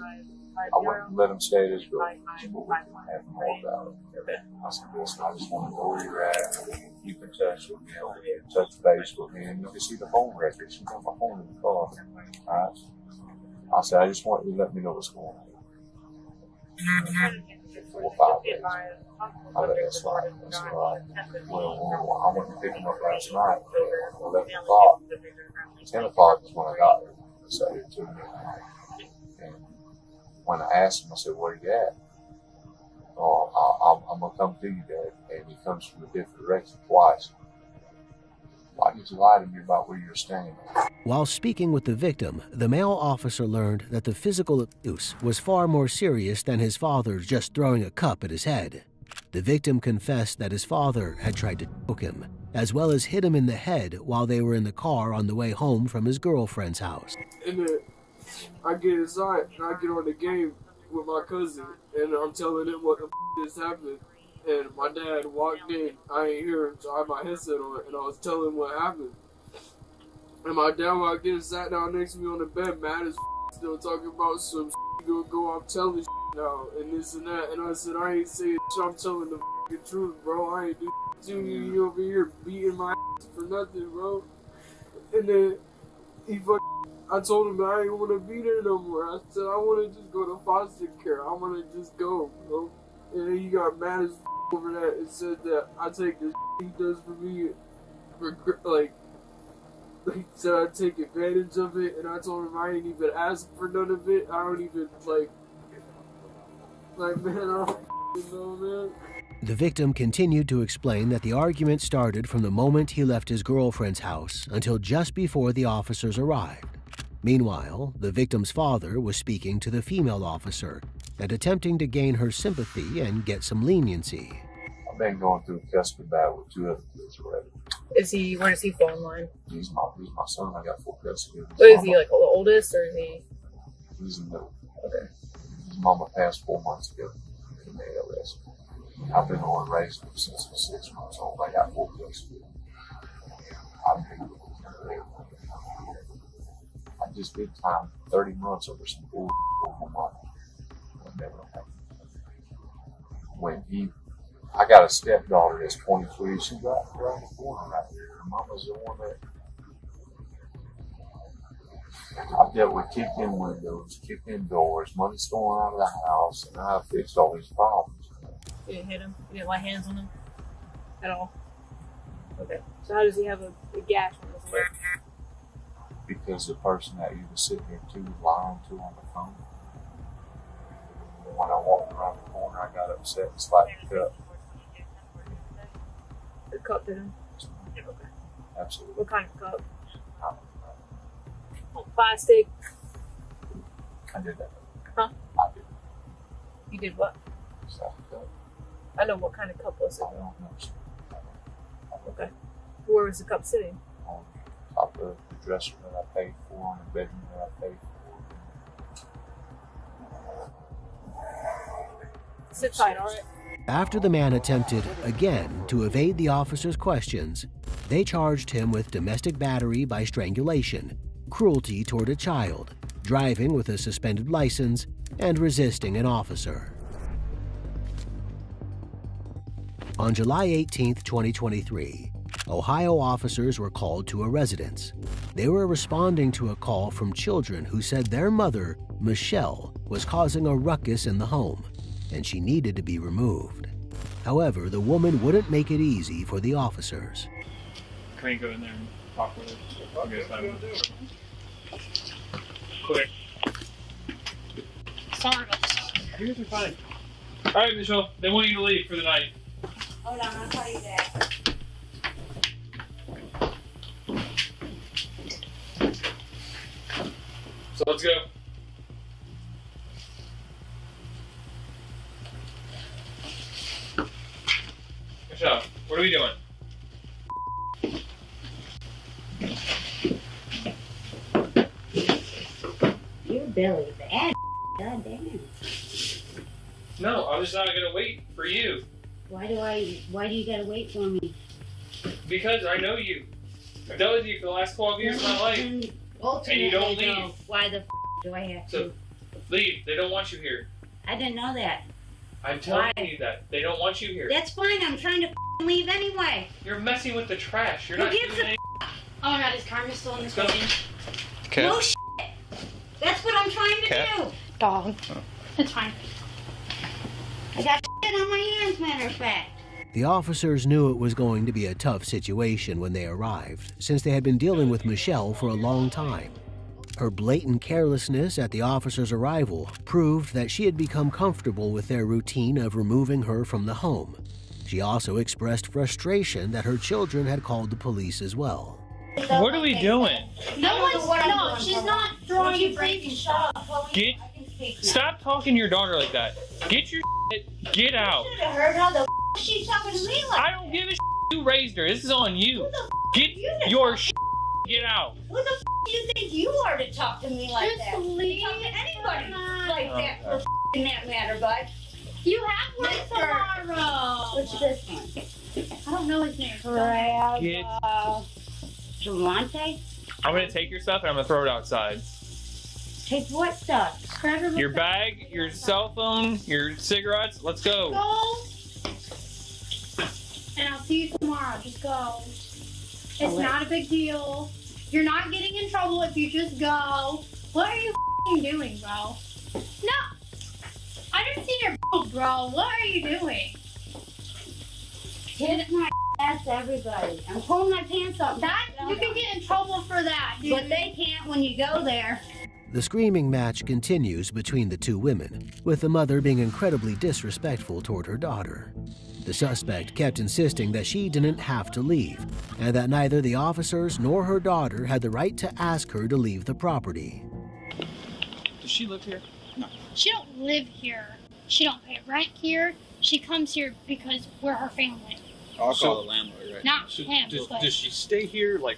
I wouldn't let him stay at his girl. But we can have more about it. I said, listen, I just want to know where you're at. You can touch with me, you can touch base with me, and you can see the phone records. You got my phone in the car. All right? I said, I just want you to let me know what's going on. 4 or 5 days. I let that slide. I said, all right. Well, I went to pick him up last night at 11 o'clock. 10 o'clock is when I got there. So I did 2 and when I asked him, I said, where you at? Oh, I'm going to come to you, Dad. And he comes from a different direction twice. Why did you lie to me about where you're staying? While speaking with the victim, the male officer learned that the physical abuse was far more serious than his father just throwing a cup at his head. The victim confessed that his father had tried to choke him, as well as hit him in the head while they were in the car on the way home from his girlfriend's house. And then I get inside and I get on the game with my cousin, and I'm telling him what the is happening. And my dad walked in, I ain't hear him, so I had my headset on, and I was telling him what happened. And my dad walked in and sat down next to me on the bed, mad as still talking about some gonna go off telling now, and this and that. And I said, I ain't saying shit, I'm telling the truth, bro. I ain't do to you. You over here beating my ass for nothing, bro. And then I told him that I ain't want to be there no more. I said, I want to just go to foster care. I want to just go, bro. And then he got mad as over that and said that I take this he does for me, like he said I take advantage of it, and I told him I ain't even ask for none of it. I don't even like man, I don't know, man. The victim continued to explain that the argument started from the moment he left his girlfriend's house until just before the officers arrived. Meanwhile, the victim's father was speaking to the female officer and attempting to gain her sympathy and get some leniency. I've been going through custody battle with 2 other kids already. Where does he fall in line? He's my son. I got 4 custody. What is he, like the oldest, or is he? He's in the middle. Okay. His mama passed 4 months ago in the ALS. I've been on raising him since he was 6 months old. I got 4 custody. I just did time 30 months over some bull for my mom. When I got a stepdaughter that's 23. She's right around the corner right here. Her mama's the one that I've dealt with kicked in windows, kicked in doors, money stolen out of the house, and I've fixed all these problems. You didn't hit him? You didn't lay hands on him? At all? Okay. So how does he have a gash on his leg? Because the person that you was sitting here lying to on the phone, when I walked around the corner, I got upset and slapped the cup. The cup did him? Okay. Absolutely. What kind of cup? Plastic? I did that. Huh? I did. You did what? Slapped the cup. I know, what kind of cup was it? I don't know. Okay. Where was the cup sitting? On top of the dresser that I paid for, and the bedroom that I paid for. Sit tight, all right? After the man attempted, again, to evade the officers' questions, they charged him with domestic battery by strangulation, cruelty toward a child, driving with a suspended license, and resisting an officer. On July 18, 2023, Ohio officers were called to a residence. They were responding to a call from children who said their mother, Michelle, was causing a ruckus in the home, and she needed to be removed. However, the woman wouldn't make it easy for the officers. Can we go in there and talk with her? Okay, 5 minutes. Quick. Sorry about that. You guys are fine. All right, Michelle. They want you to leave for the night. Hold on, I'll tell you that. So let's go. Michelle, what are we doing? Your belly bad. God damn. No, I'm just not gonna wait for you. Why do you gotta wait for me? Because I know you. I've dealt with you for the last 12 years of my life. And you don't leave. Though, why the do I have to? So, leave. They don't want you here. I didn't know that. I'm telling you that. They don't want you here. That's fine. I'm trying to leave anyway. You're messing with the trash. You're Who not gives doing a anything. Oh my God, is Carmen still in this Go. building? Okay. No shit. That's what I'm trying to do. Dog. It's fine. I got shit on my hands, matter of fact. The officers knew it was going to be a tough situation when they arrived, since they had been dealing with Michelle for a long time. Her blatant carelessness at the officers' arrival proved that she had become comfortable with their routine of removing her from the home. She also expressed frustration that her children had called the police as well. What are we doing? No, she's not throwing you freaking shut up. Stop talking to your daughter like that. Get your shit. Get out. I should have heard how the she's talking to me like. I don't give a shit. You raised her. This is on you. Get your shit. Get out. Who the do you think you are to talk to me like that? Leave talk to anybody like that for in that matter, bud. You have work tomorrow. What's this one? I don't know his name. Get. Durante? I'm gonna take your stuff and I'm gonna throw it outside. Take what stuff? Your bag, your cell phone, your cigarettes. Let's go. Go. And I'll see you tomorrow. Just go. It's not a big deal. You're not getting in trouble if you just go. What are you doing, bro? No. I didn't see your bro. What are you doing? Kiss my ass, everybody. I'm pulling my pants up. That you can get in trouble for that, dude. But they can't when you go there. The screaming match continues between the two women, with the mother being incredibly disrespectful toward her daughter. The suspect kept insisting that she didn't have to leave, and that neither the officers nor her daughter had the right to ask her to leave the property. Does she live here? No. She don't live here. She don't pay rent here. She comes here because we're her family. I'll call the landlord, right? Not him. but- Does she stay here? Like,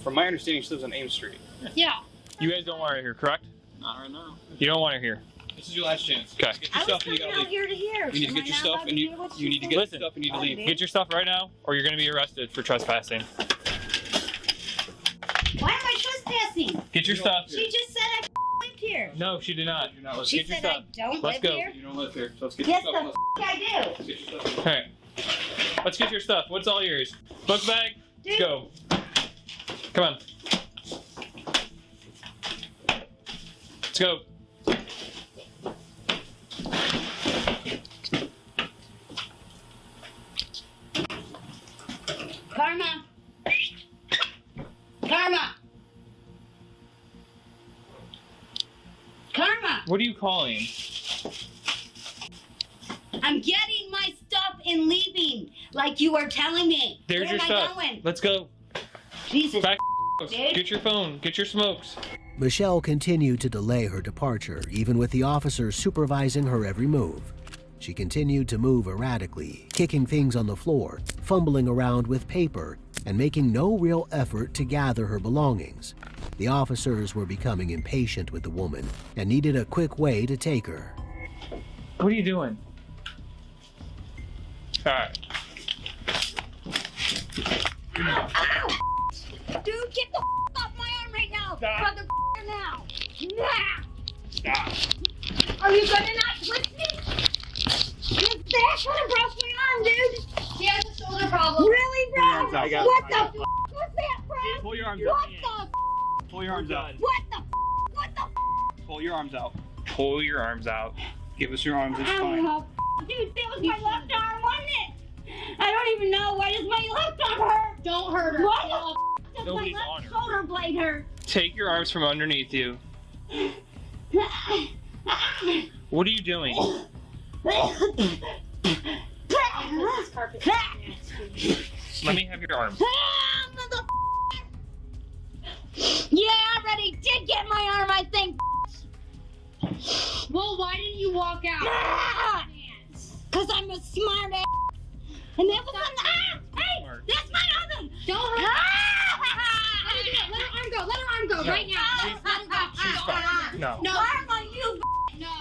from my understanding, she lives on Ames Street. Yeah. You guys don't want her here, correct? Not right now. You don't want her here. This is your last chance. Okay. Get your stuff and you gotta leave. Here to here. You need to get your stuff and you need to get your stuff and you need to leave. Get your stuff right now, or you're gonna be arrested for trespassing. Why am I trespassing? Get your stuff. She just said I lived here. No, she did not. Let's She get your said stuff. I don't Let's live go. here. You don't live here, so let's get Yes, your stuff. the I do. Let's get your stuff. All right. Let's get your stuff. What's all yours? Book bag. Let's go. Come on. Let's go. Karma. Karma. Karma. What are you calling? I'm getting my stuff and leaving, like you were telling me. There's Where your am stuff. I going? Let's go. Jesus. Back. Dude. Get your phone. Get your smokes. Michelle continued to delay her departure, even with the officers supervising her every move. She continued to move erratically, kicking things on the floor, fumbling around with paper, and making no real effort to gather her belongings. The officers were becoming impatient with the woman and needed a quick way to take her. What are you doing? All right. Ow! Dude, get the off my arm right now! Stop. Motherfucker now! Nah! Stop. Are you gonna not twist me? That's what broke my arm, dude! She has a shoulder problem. Really, bro? I got it. What the f*** was that, bro? Pull your arms What out. the f***? Pull your arms out. What the f***? What the f***? Pull your arms out. Pull your arms out. Give us your arms. It's I don't fine. know. Dude, that was my left arm, wasn't it? I don't even know. Why does my left arm hurt? Don't hurt her. Why the f*** does Nobody's my on left her. shoulder blade hurt? Take your arms from underneath you. What are you doing? Let me have your arms. Yeah, I already did get my arm, I think. Well, why didn't you walk out? Because I'm a smart ass. And that was hey, that's my other. Don't hurt her. Let her arm go. Let her arm go right now. Let her go. She's fine. No. No. Karma, you No.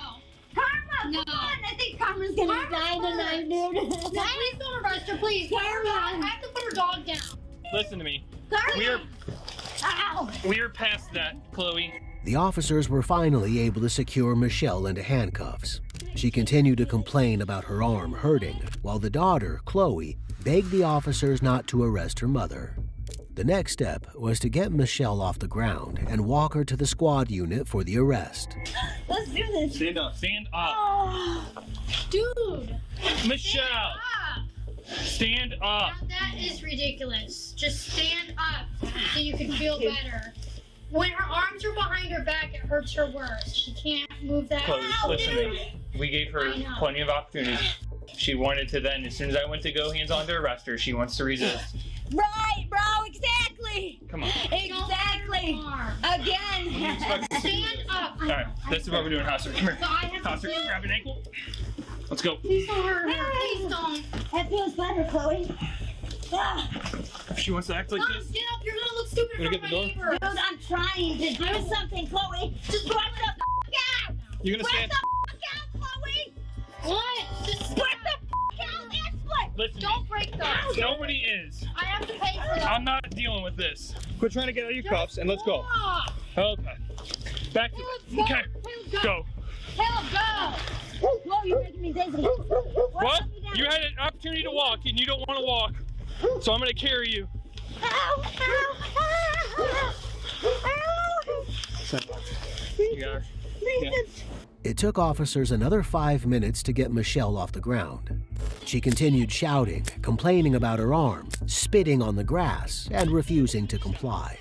Karma, No. come on. I think Karma's gonna die tonight, dude. No, please don't arrest her, please. Karma. I have to put her dog down. Listen to me. We are past that, Chloe. The officers were finally able to secure Michelle into handcuffs. She continued to complain about her arm hurting, while the daughter, Chloe, begged the officers not to arrest her mother. The next step was to get Michelle off the ground and walk her to the squad unit for the arrest. Let's do this. Stand up. Stand up. Oh, dude. Michelle. Stand up. Now that is ridiculous. Just stand up so you can feel better. When her arms are behind her back, it hurts her worse. She can't move that. Chloe, listen to me. We gave her plenty of opportunities. She wanted to then, as soon as I went to go hands-on to arrest her, she wants to resist. Right, bro, exactly. Come on. Exactly. Again. Stand up. All right, this is what we're doing, Hauser. Come here. So I have Hauser, to grab an ankle. Let's go. Please don't hurt her. Please don't. That feels better, Chloe. If she wants to act like Mom, this. stand up. You're gonna look stupid in Wanna front get of the my door? neighbors. Dude, I'm trying to do something, Chloe. Just work the f*** out. You're gonna Work stand. the f*** out, Chloe. What? Just work the f*** out. That's what. Listen. Don't break those. Nobody is. I have to pay for that. I'm not dealing with this. Quit trying to get out of your cuffs and let's go. Okay. Back to okay. Go. Caleb, go. Whoa, you're making me dizzy. What? You had an opportunity to walk and you don't want to walk. So I'm gonna carry you. You got her. Yeah. It took officers another 5 minutes to get Michelle off the ground. She continued shouting, complaining about her arm, spitting on the grass, and refusing to comply.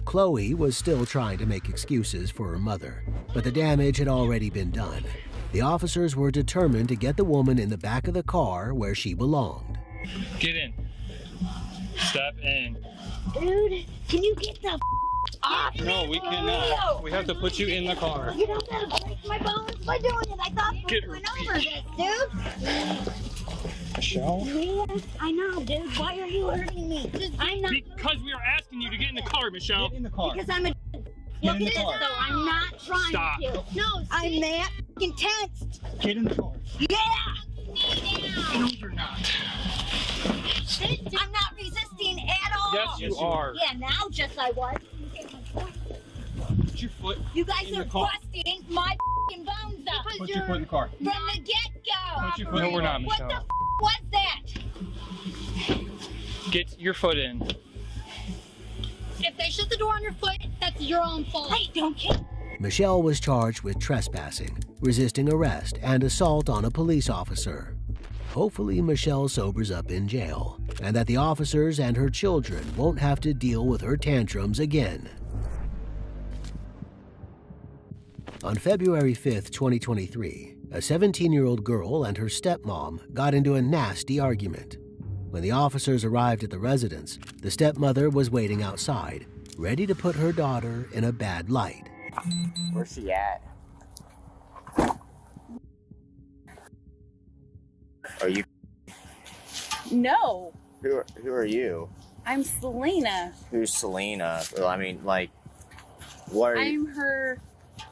Chloe was still trying to make excuses for her mother, but the damage had already been done. The officers were determined to get the woman in the back of the car where she belonged. Get in. Step in. Dude, can you get the f*** off? No, we cannot. We have to put you in the car. You don't gotta break my bones by doing it. I thought we went over this, dude. Michelle? Yes, I know, dude. Why are you hurting me? I'm not. Because we are asking you to get in the car, Michelle. Get in the car. Because I'm a. Look at this, though. I'm not trying Stop. to. No, I'm that f***ing tensed. Get in the car. Yeah. No, you're not. I'm not resisting at all. Yes, you are. Yeah, now just I was. Put your foot You guys in are the car. busting my f***ing bones up. Put your foot in the car. From the get-go. Put your foot. No, we're not, What the Michelle. f*** was that? Get your foot in. If they shut the door on your foot, that's your own fault. Hey, don't kill. Michelle was charged with trespassing, resisting arrest, and assault on a police officer. Hopefully, Michelle sobers up in jail, and that the officers and her children won't have to deal with her tantrums again. On February 5th, 2023, a 17-year-old girl and her stepmom got into a nasty argument. When the officers arrived at the residence, the stepmother was waiting outside, ready to put her daughter in a bad light. Where's she at? Are you? No, Who are you? I'm Selena. Who's Selena? Well, I mean, like, what are you? I'm her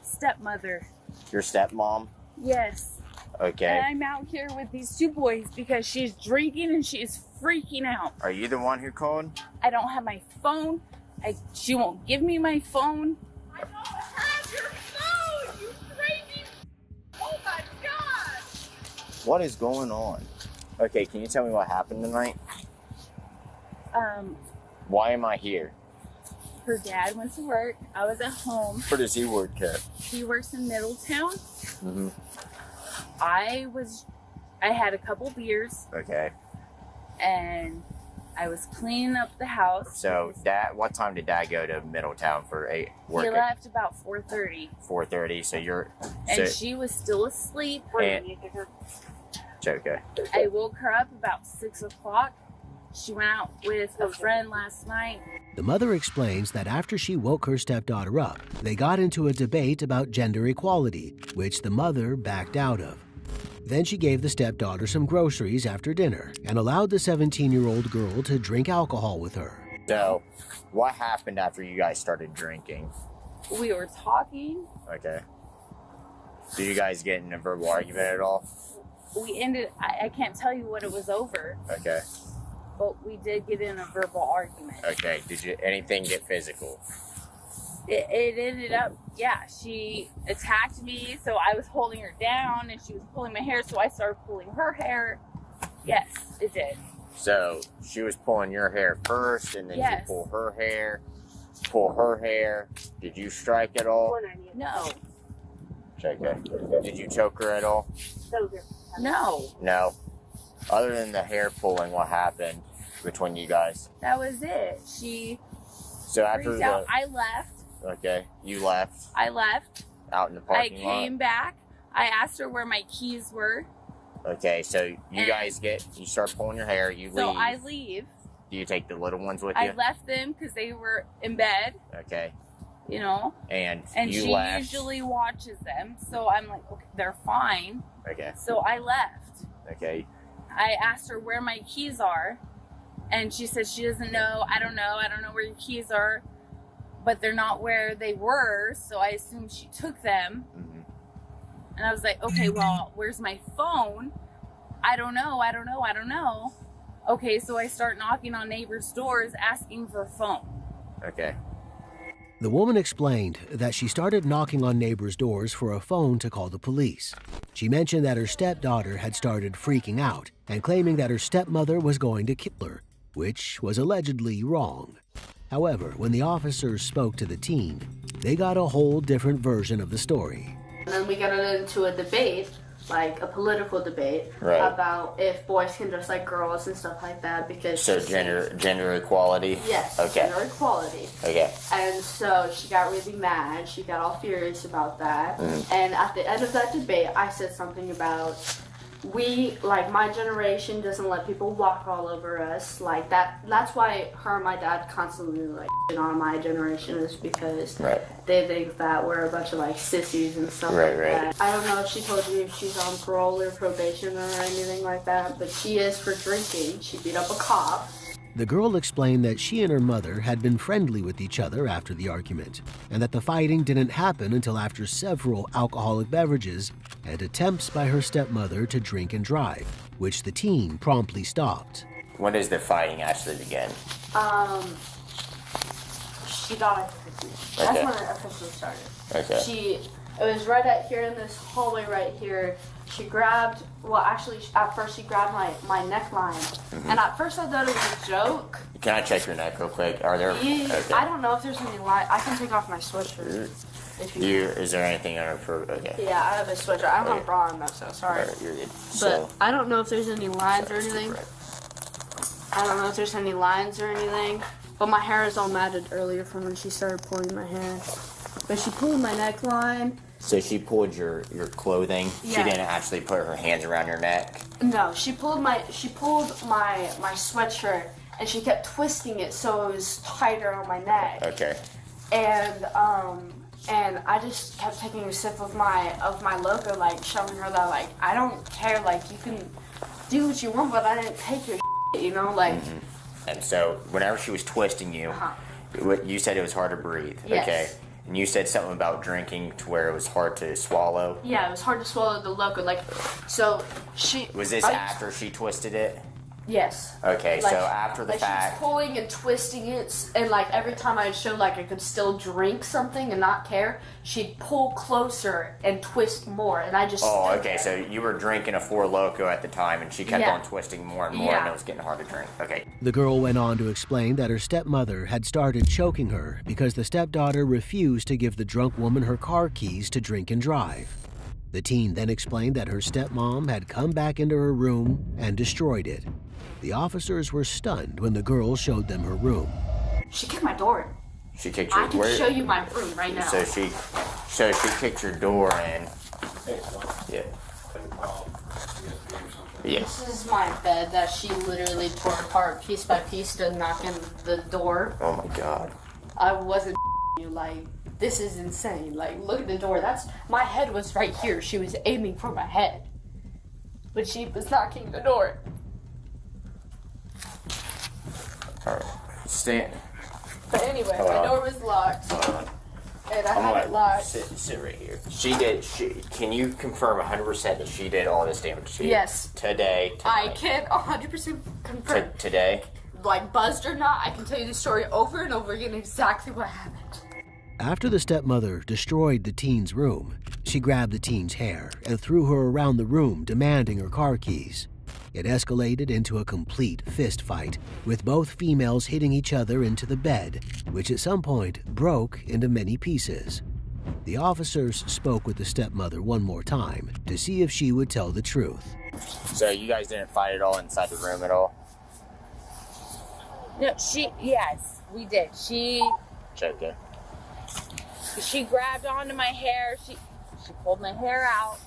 stepmother. Your stepmom? Yes. Okay. And I'm out here with these two boys because she's drinking and she's freaking out. Are you the one who called? I don't have my phone. She won't give me my phone. I don't have your phone, you crazy. Oh my god. What is going on? Okay, can you tell me what happened tonight? Why am I here? Her dad went to work. I was at home. Where does he work at? He works in Middletown. Mm-hmm. I had a couple beers Okay. and I was cleaning up the house. So, what time did Dad go to Middletown for work? He at left about 4:30. 4:30. So you're. And she was still asleep. And- Okay. I woke her up about 6 o'clock. She went out with a friend last night. The mother explains that after she woke her stepdaughter up, they got into a debate about gender equality, which the mother backed out of. Then she gave the stepdaughter some groceries after dinner and allowed the 17-year-old girl to drink alcohol with her. So, what happened after you guys started drinking? We were talking. Okay. Did you guys get in a verbal argument at all? We ended, I can't tell you what it was over. Okay. but we did get in a verbal argument. Okay. Did you anything get physical? It ended up, yeah, she attacked me, so I was holding her down, and she was pulling my hair, so I started pulling her hair. Yes, it did. So she was pulling your hair first, and then Yes. you pull her hair. Did you strike at all? No. Okay. Did you choke her at all? No. No. Other than the hair pulling, what happened between you guys? That was it. She So after freaked the out. I left. okay, you left I left. out in the I parking came lot. back. I asked her where my keys were. Okay, so you And- guys you start pulling your hair. You So leave. I leave. Do you take the little ones with I you? left them because they were in bed, Okay, you know. and you she left. usually watches them, so I'm like, okay, they're fine. Okay. So I left. Okay. I asked her where my keys are, and she said she doesn't know. I don't know where your keys are, but they're not where they were, so I assumed she took them. Mm-hmm. And I was like, okay, well, where's my phone? I don't know. Okay, so I start knocking on neighbors' doors asking for a phone. Okay. The woman explained that she started knocking on neighbors' doors for a phone to call the police. She mentioned that her stepdaughter had started freaking out and claiming that her stepmother was going to kill her, which was allegedly wrong. However, when the officers spoke to the teen, they got a whole different version of the story. And then we got into a debate, like a political debate, Right. about if boys can dress like girls and stuff like that because So she gender equality. yes, Okay. gender equality. Okay. And so she got really mad. She got all furious about that. Mhm. And at the end of that debate, I said something about like my generation doesn't let people walk all over us like that. That's why her and my dad constantly like shit on my generation is because Right. they think that we're a bunch of like sissies and stuff Right, like right. that. I don't know if she told you if she's on parole or probation or anything like that, but she is for drinking. She beat up a cop. The girl explained that she and her mother had been friendly with each other after the argument, and that the fighting didn't happen until after several alcoholic beverages and attempts by her stepmother to drink and drive, which the teen promptly stopped. When does the fighting actually begin? She got it. That's Okay. when it officially started. Okay. It was right out here in this hallway right here. She grabbed, well, actually, at first she grabbed my neckline. Mhm. And at first I thought it was a joke. Can I check your neck real quick? Are there? I don't know if there's any line. I can take off my sweatshirt. If you Is there anything on her? Okay. Yeah, I have a sweatshirt. I don't have a bra on though, so sorry. Alright, you're good. But So, I don't know if there's any lines or anything. I don't know if there's any lines or anything. But my hair is all matted earlier from when she started pulling my hair. But she pulled my neckline. so she pulled your clothing. She Yeah. didn't actually put her hands around your neck. No, she pulled my sweatshirt and she kept twisting it so it was tighter on my neck. Okay. And I just kept taking a sip of my loco, like showing her that like I don't care, like you can do what you want, but I didn't take your shit, you know, like. Mhm. And so, whenever she was twisting you, you said it was hard to breathe. Yes. Okay. And you said something about drinking to where it was hard to swallow. Yeah, it was hard to swallow the loco, like so she. Was this I- after she twisted it? Yes. Okay, Like- so after the like she fact. was pulling and twisting it, and like every time I'd show like I could still drink something and not care, she'd pull closer and twist more, and I just. Oh, stood okay. there. So you were drinking a Four Loko at the time, and she kept Yeah. on twisting more and more, and Yeah. it was getting hard to drink. Okay. The girl went on to explain that her stepmother had started choking her because the stepdaughter refused to give the drunk woman her car keys to drink and drive. The teen then explained that her stepmom had come back into her room and destroyed it. The officers were stunned when the girl showed them her room. She kicked my door. She kicked your I can show you my room right now. So she kicked your door in. Yeah. Yes. This is my bed that she literally tore apart piece by piece to knock in the door. Oh my God. I wasn't you, like, this is insane. Like, look at the door. My head was right here. She was aiming for my head. But she was knocking the door. All right. Stand. But anyway, Hold my on. door was locked. Hold on. And I I'm haven't lied. sit right here. Can you confirm 100% that she did all this damage to you? Yes. Today. I can 100% confirm. Today. Like buzzed or not, I can tell you the story over and over again exactly what happened. After the stepmother destroyed the teen's room, she grabbed the teen's hair and threw her around the room, demanding her car keys. It escalated into a complete fist fight, with both females hitting each other into the bed, which at some point broke into many pieces. The officers spoke with the stepmother one more time to see if she would tell the truth. So you guys didn't fight at all inside the room at all? No, yes, we did. Okay. She grabbed onto my hair. She pulled my hair out.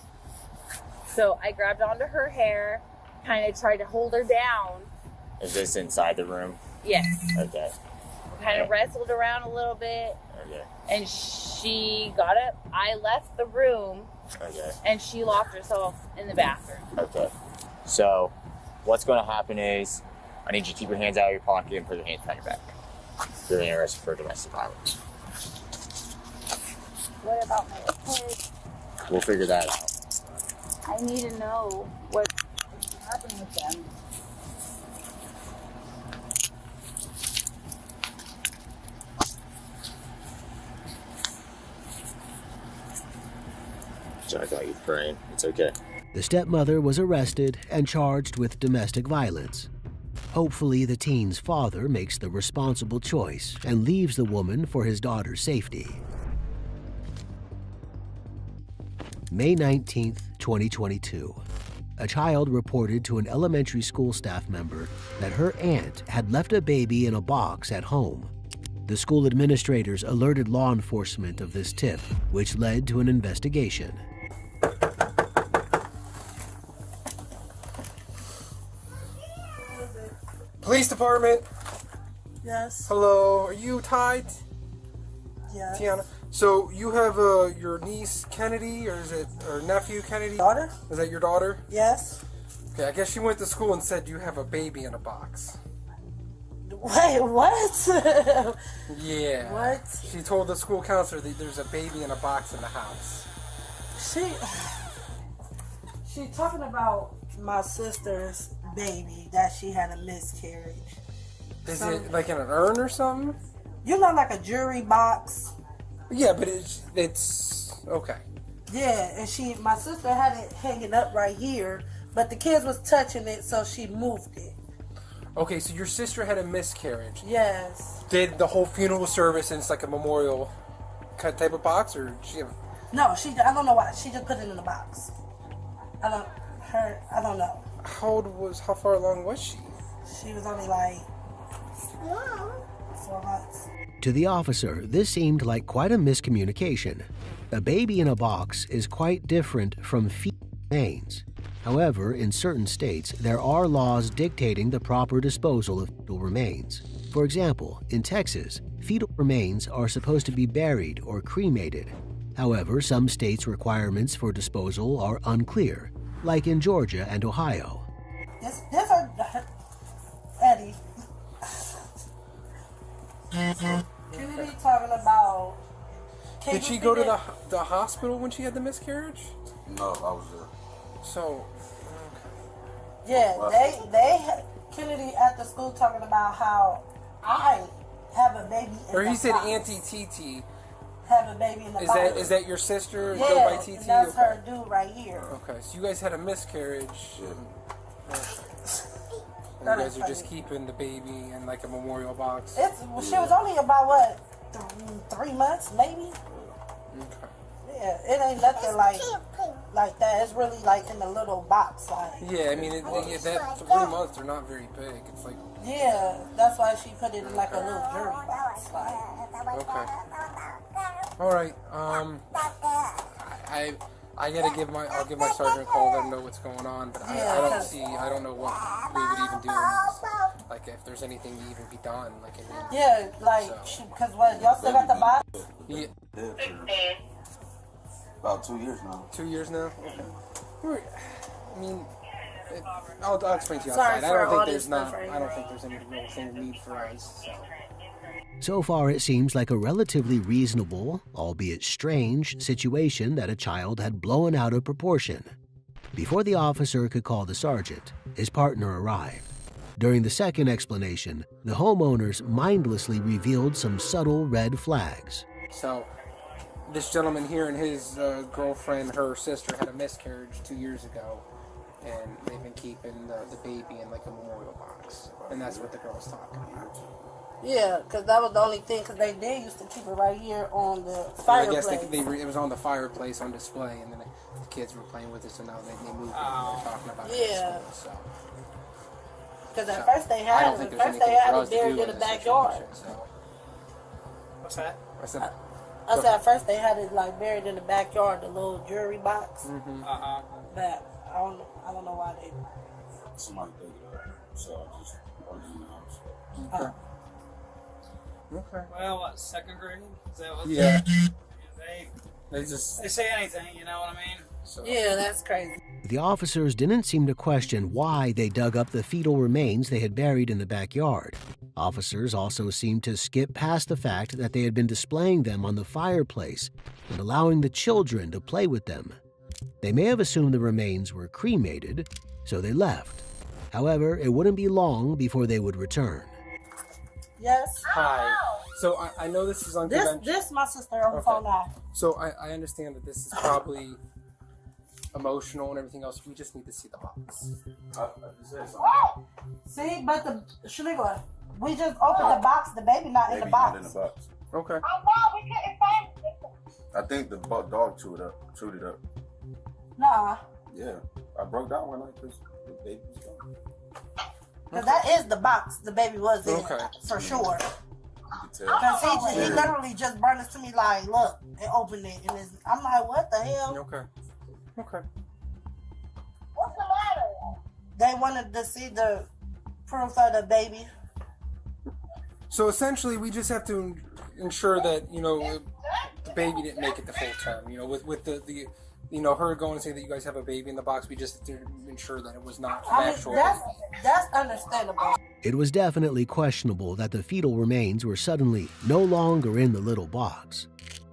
So I grabbed onto her hair, kind of tried to hold her down. Is this inside the room? Yes. Okay. Kind of wrestled around a little bit. Okay. And she got up. I left the room. Okay. And she locked herself in the bathroom. Okay. So what's going to happen is I need you to keep your hands out of your pocket and put your hands behind your back. You're being arrested for domestic violence. What about my kids? We'll figure that out. I need to know what happened with them. So I thought you were praying. It's okay. The stepmother was arrested and charged with domestic violence. Hopefully, the teen's father makes the responsible choice and leaves the woman for his daughter's safety. May 19th, 2022. A child reported to an elementary school staff member that her aunt had left a baby in a box at home. The school administrators alerted law enforcement of this tip, which led to an investigation. Police department. Yes. Hello. Are you tied? Yes. Tiana. So you have your niece Kennedy, or is it or nephew Kennedy? Daughter. Is that your daughter? Yes. Okay. I guess she went to school and said you have a baby in a box. Wait, what? Yeah. What? She told the school counselor that there's a baby in a box in the house. She talking about my sister's baby that she had a miscarriage. Is it like in an urn or something? You know, like a jewelry box. Yeah, but it's okay. Yeah, and my sister had it hanging up right here, but the kids was touching it, so she moved it. Okay, so your sister had a miscarriage. Yes. Did the whole funeral service and it's like a memorial type of box, or she? No, I don't know why. She just put it in the box. I don't know. How far along was she? She was only like 4 months. To the officer, this seemed like quite a miscommunication. A baby in a box is quite different from fetal remains. However, in certain states, there are laws dictating the proper disposal of fetal remains. For example, in Texas, fetal remains are supposed to be buried or cremated. However, some states' requirements for disposal are unclear, like in Georgia and Ohio. This are Eddie. Kennedy talking about. Did she go to the hospital when she had the miscarriage? No, I was there. So. Yeah, Kennedy at the school talking about how I have a baby in Or the he said box. Auntie TT. Have a baby in the box. Is that your sister? Yeah, Go by TT? and that's Okay. her dude right here. Okay, so you guys had a miscarriage. And you guys are just keeping the baby in like a memorial box. She was only about what, 3 months maybe. Okay. Yeah, it ain't nothing like that. It's really like in a little box, like. Yeah, I mean, that 3 months are not very big. It's like. Yeah, that's why she put it in like a little jewelry box, like. Okay. All right. I gotta I'll give my sergeant a call, let him know what's going on. But I don't know what we would even do. Like if there's anything to even be done. Like I mean. Yeah, like because what y'all still got the box? Yeah. About 2 years now. 2 years now. Okay. I mean, I'll explain to you Sorry outside. for I don't all think this there's stuff right I don't think there's any real thing need for us. So. So far, it seems like a relatively reasonable, albeit strange, situation that a child had blown out of proportion. Before the officer could call the sergeant, his partner arrived. During the second explanation, the homeowners mindlessly revealed some subtle red flags. So, this gentleman here and his girlfriend, her sister, had a miscarriage 2 years ago, and they've been keeping the baby in like a memorial box, and that's what the girl's talking about. Yeah, because that was the only thing, because they did used to keep it right here on the fireplace. I guess it was on the fireplace on display, and then the kids were playing with it, so now they moved it, and they're talking about it at school, so. Because at first they had it buried in the backyard. What's that? I said at first they had it like buried in the backyard, the little jewelry box. But I don't know why they. Somebody did it, so I just Okay. Well, what, second grade? Is that what Yeah. They say anything, you know what I mean? So. Yeah, that's crazy. The officers didn't seem to question why they dug up the fetal remains they had buried in the backyard. Officers also seemed to skip past the fact that they had been displaying them on the fireplace and allowing the children to play with them. They may have assumed the remains were cremated, so they left. However, it wouldn't be long before they would return. Yes. Hi. So I know this is unconventional. This my sister on the phone now. So I understand that this is probably emotional and everything else. We just need to see the box. See, but Shaliqua, we just opened the box. The baby not in the box. Okay. I think the dog chewed it up. Nah. Yeah, I broke that one like this. The baby's gone. Cause that is the box the baby was in, for sure. Cause he literally just brought it to me like, look, and opened it, and I'm like, what the hell? Okay. What's the matter? They wanted to see the proof of the baby. So essentially, we just have to ensure that the baby didn't make it the full term. With the her going and saying that you guys have a baby in the box, we just have to ensure that it was not factual. That's understandable. It was definitely questionable that the fetal remains were suddenly no longer in the little box.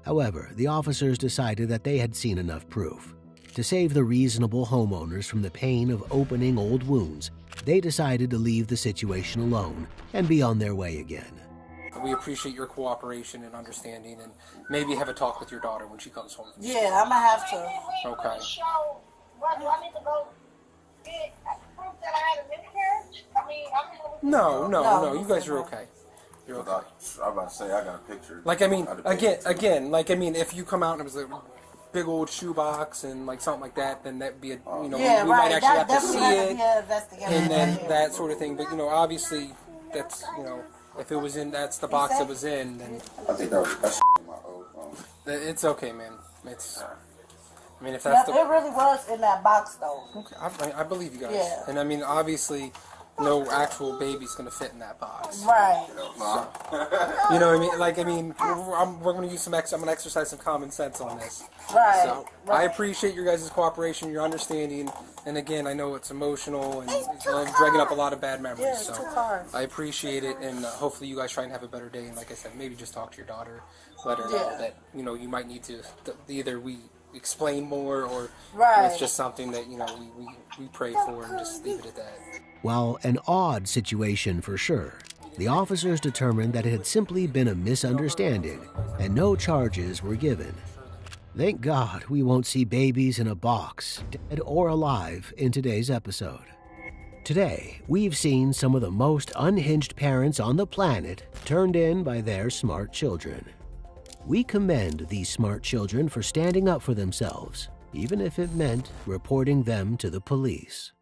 However, the officers decided that they had seen enough proof. To save the reasonable homeowners from the pain of opening old wounds, they decided to leave the situation alone and be on their way again. We appreciate your cooperation and understanding, and maybe have a talk with your daughter when she comes home. Yeah, I'm gonna have to. Okay. What, do I need to go get proof that I had a miscarriage? No. You guys are okay. You're okay. I'm about to say I got a picture. If you come out and it was a big old shoebox and like something like that, then that'd be we right. might actually have to see it, and then that sort of thing. But obviously, that's if it was in, that's the box it was in, then I think that's in my old phone. It's okay, man. If that's it really was in that box though. Okay, I believe you guys. Yeah. And obviously, no actual baby's gonna fit in that box. Right. So, you know what I mean? We're gonna use I'm gonna exercise some common sense on this. Right. So I appreciate your guys' cooperation, your understanding, and again, I know it's emotional and it's dragging up a lot to bad memories. Yeah, so I appreciate it, and hopefully you guys try and have a better day. And like I said, maybe just talk to your daughter, let her know that you might need to either we explain more or it's just something that we pray for and just leave it at that. While an odd situation for sure, the officers determined that it had simply been a misunderstanding and no charges were given. Thank God we won't see babies in a box, dead or alive, in today's episode. Today, we've seen some of the most unhinged parents on the planet turned in by their smart children. We commend these smart children for standing up for themselves, even if it meant reporting them to the police.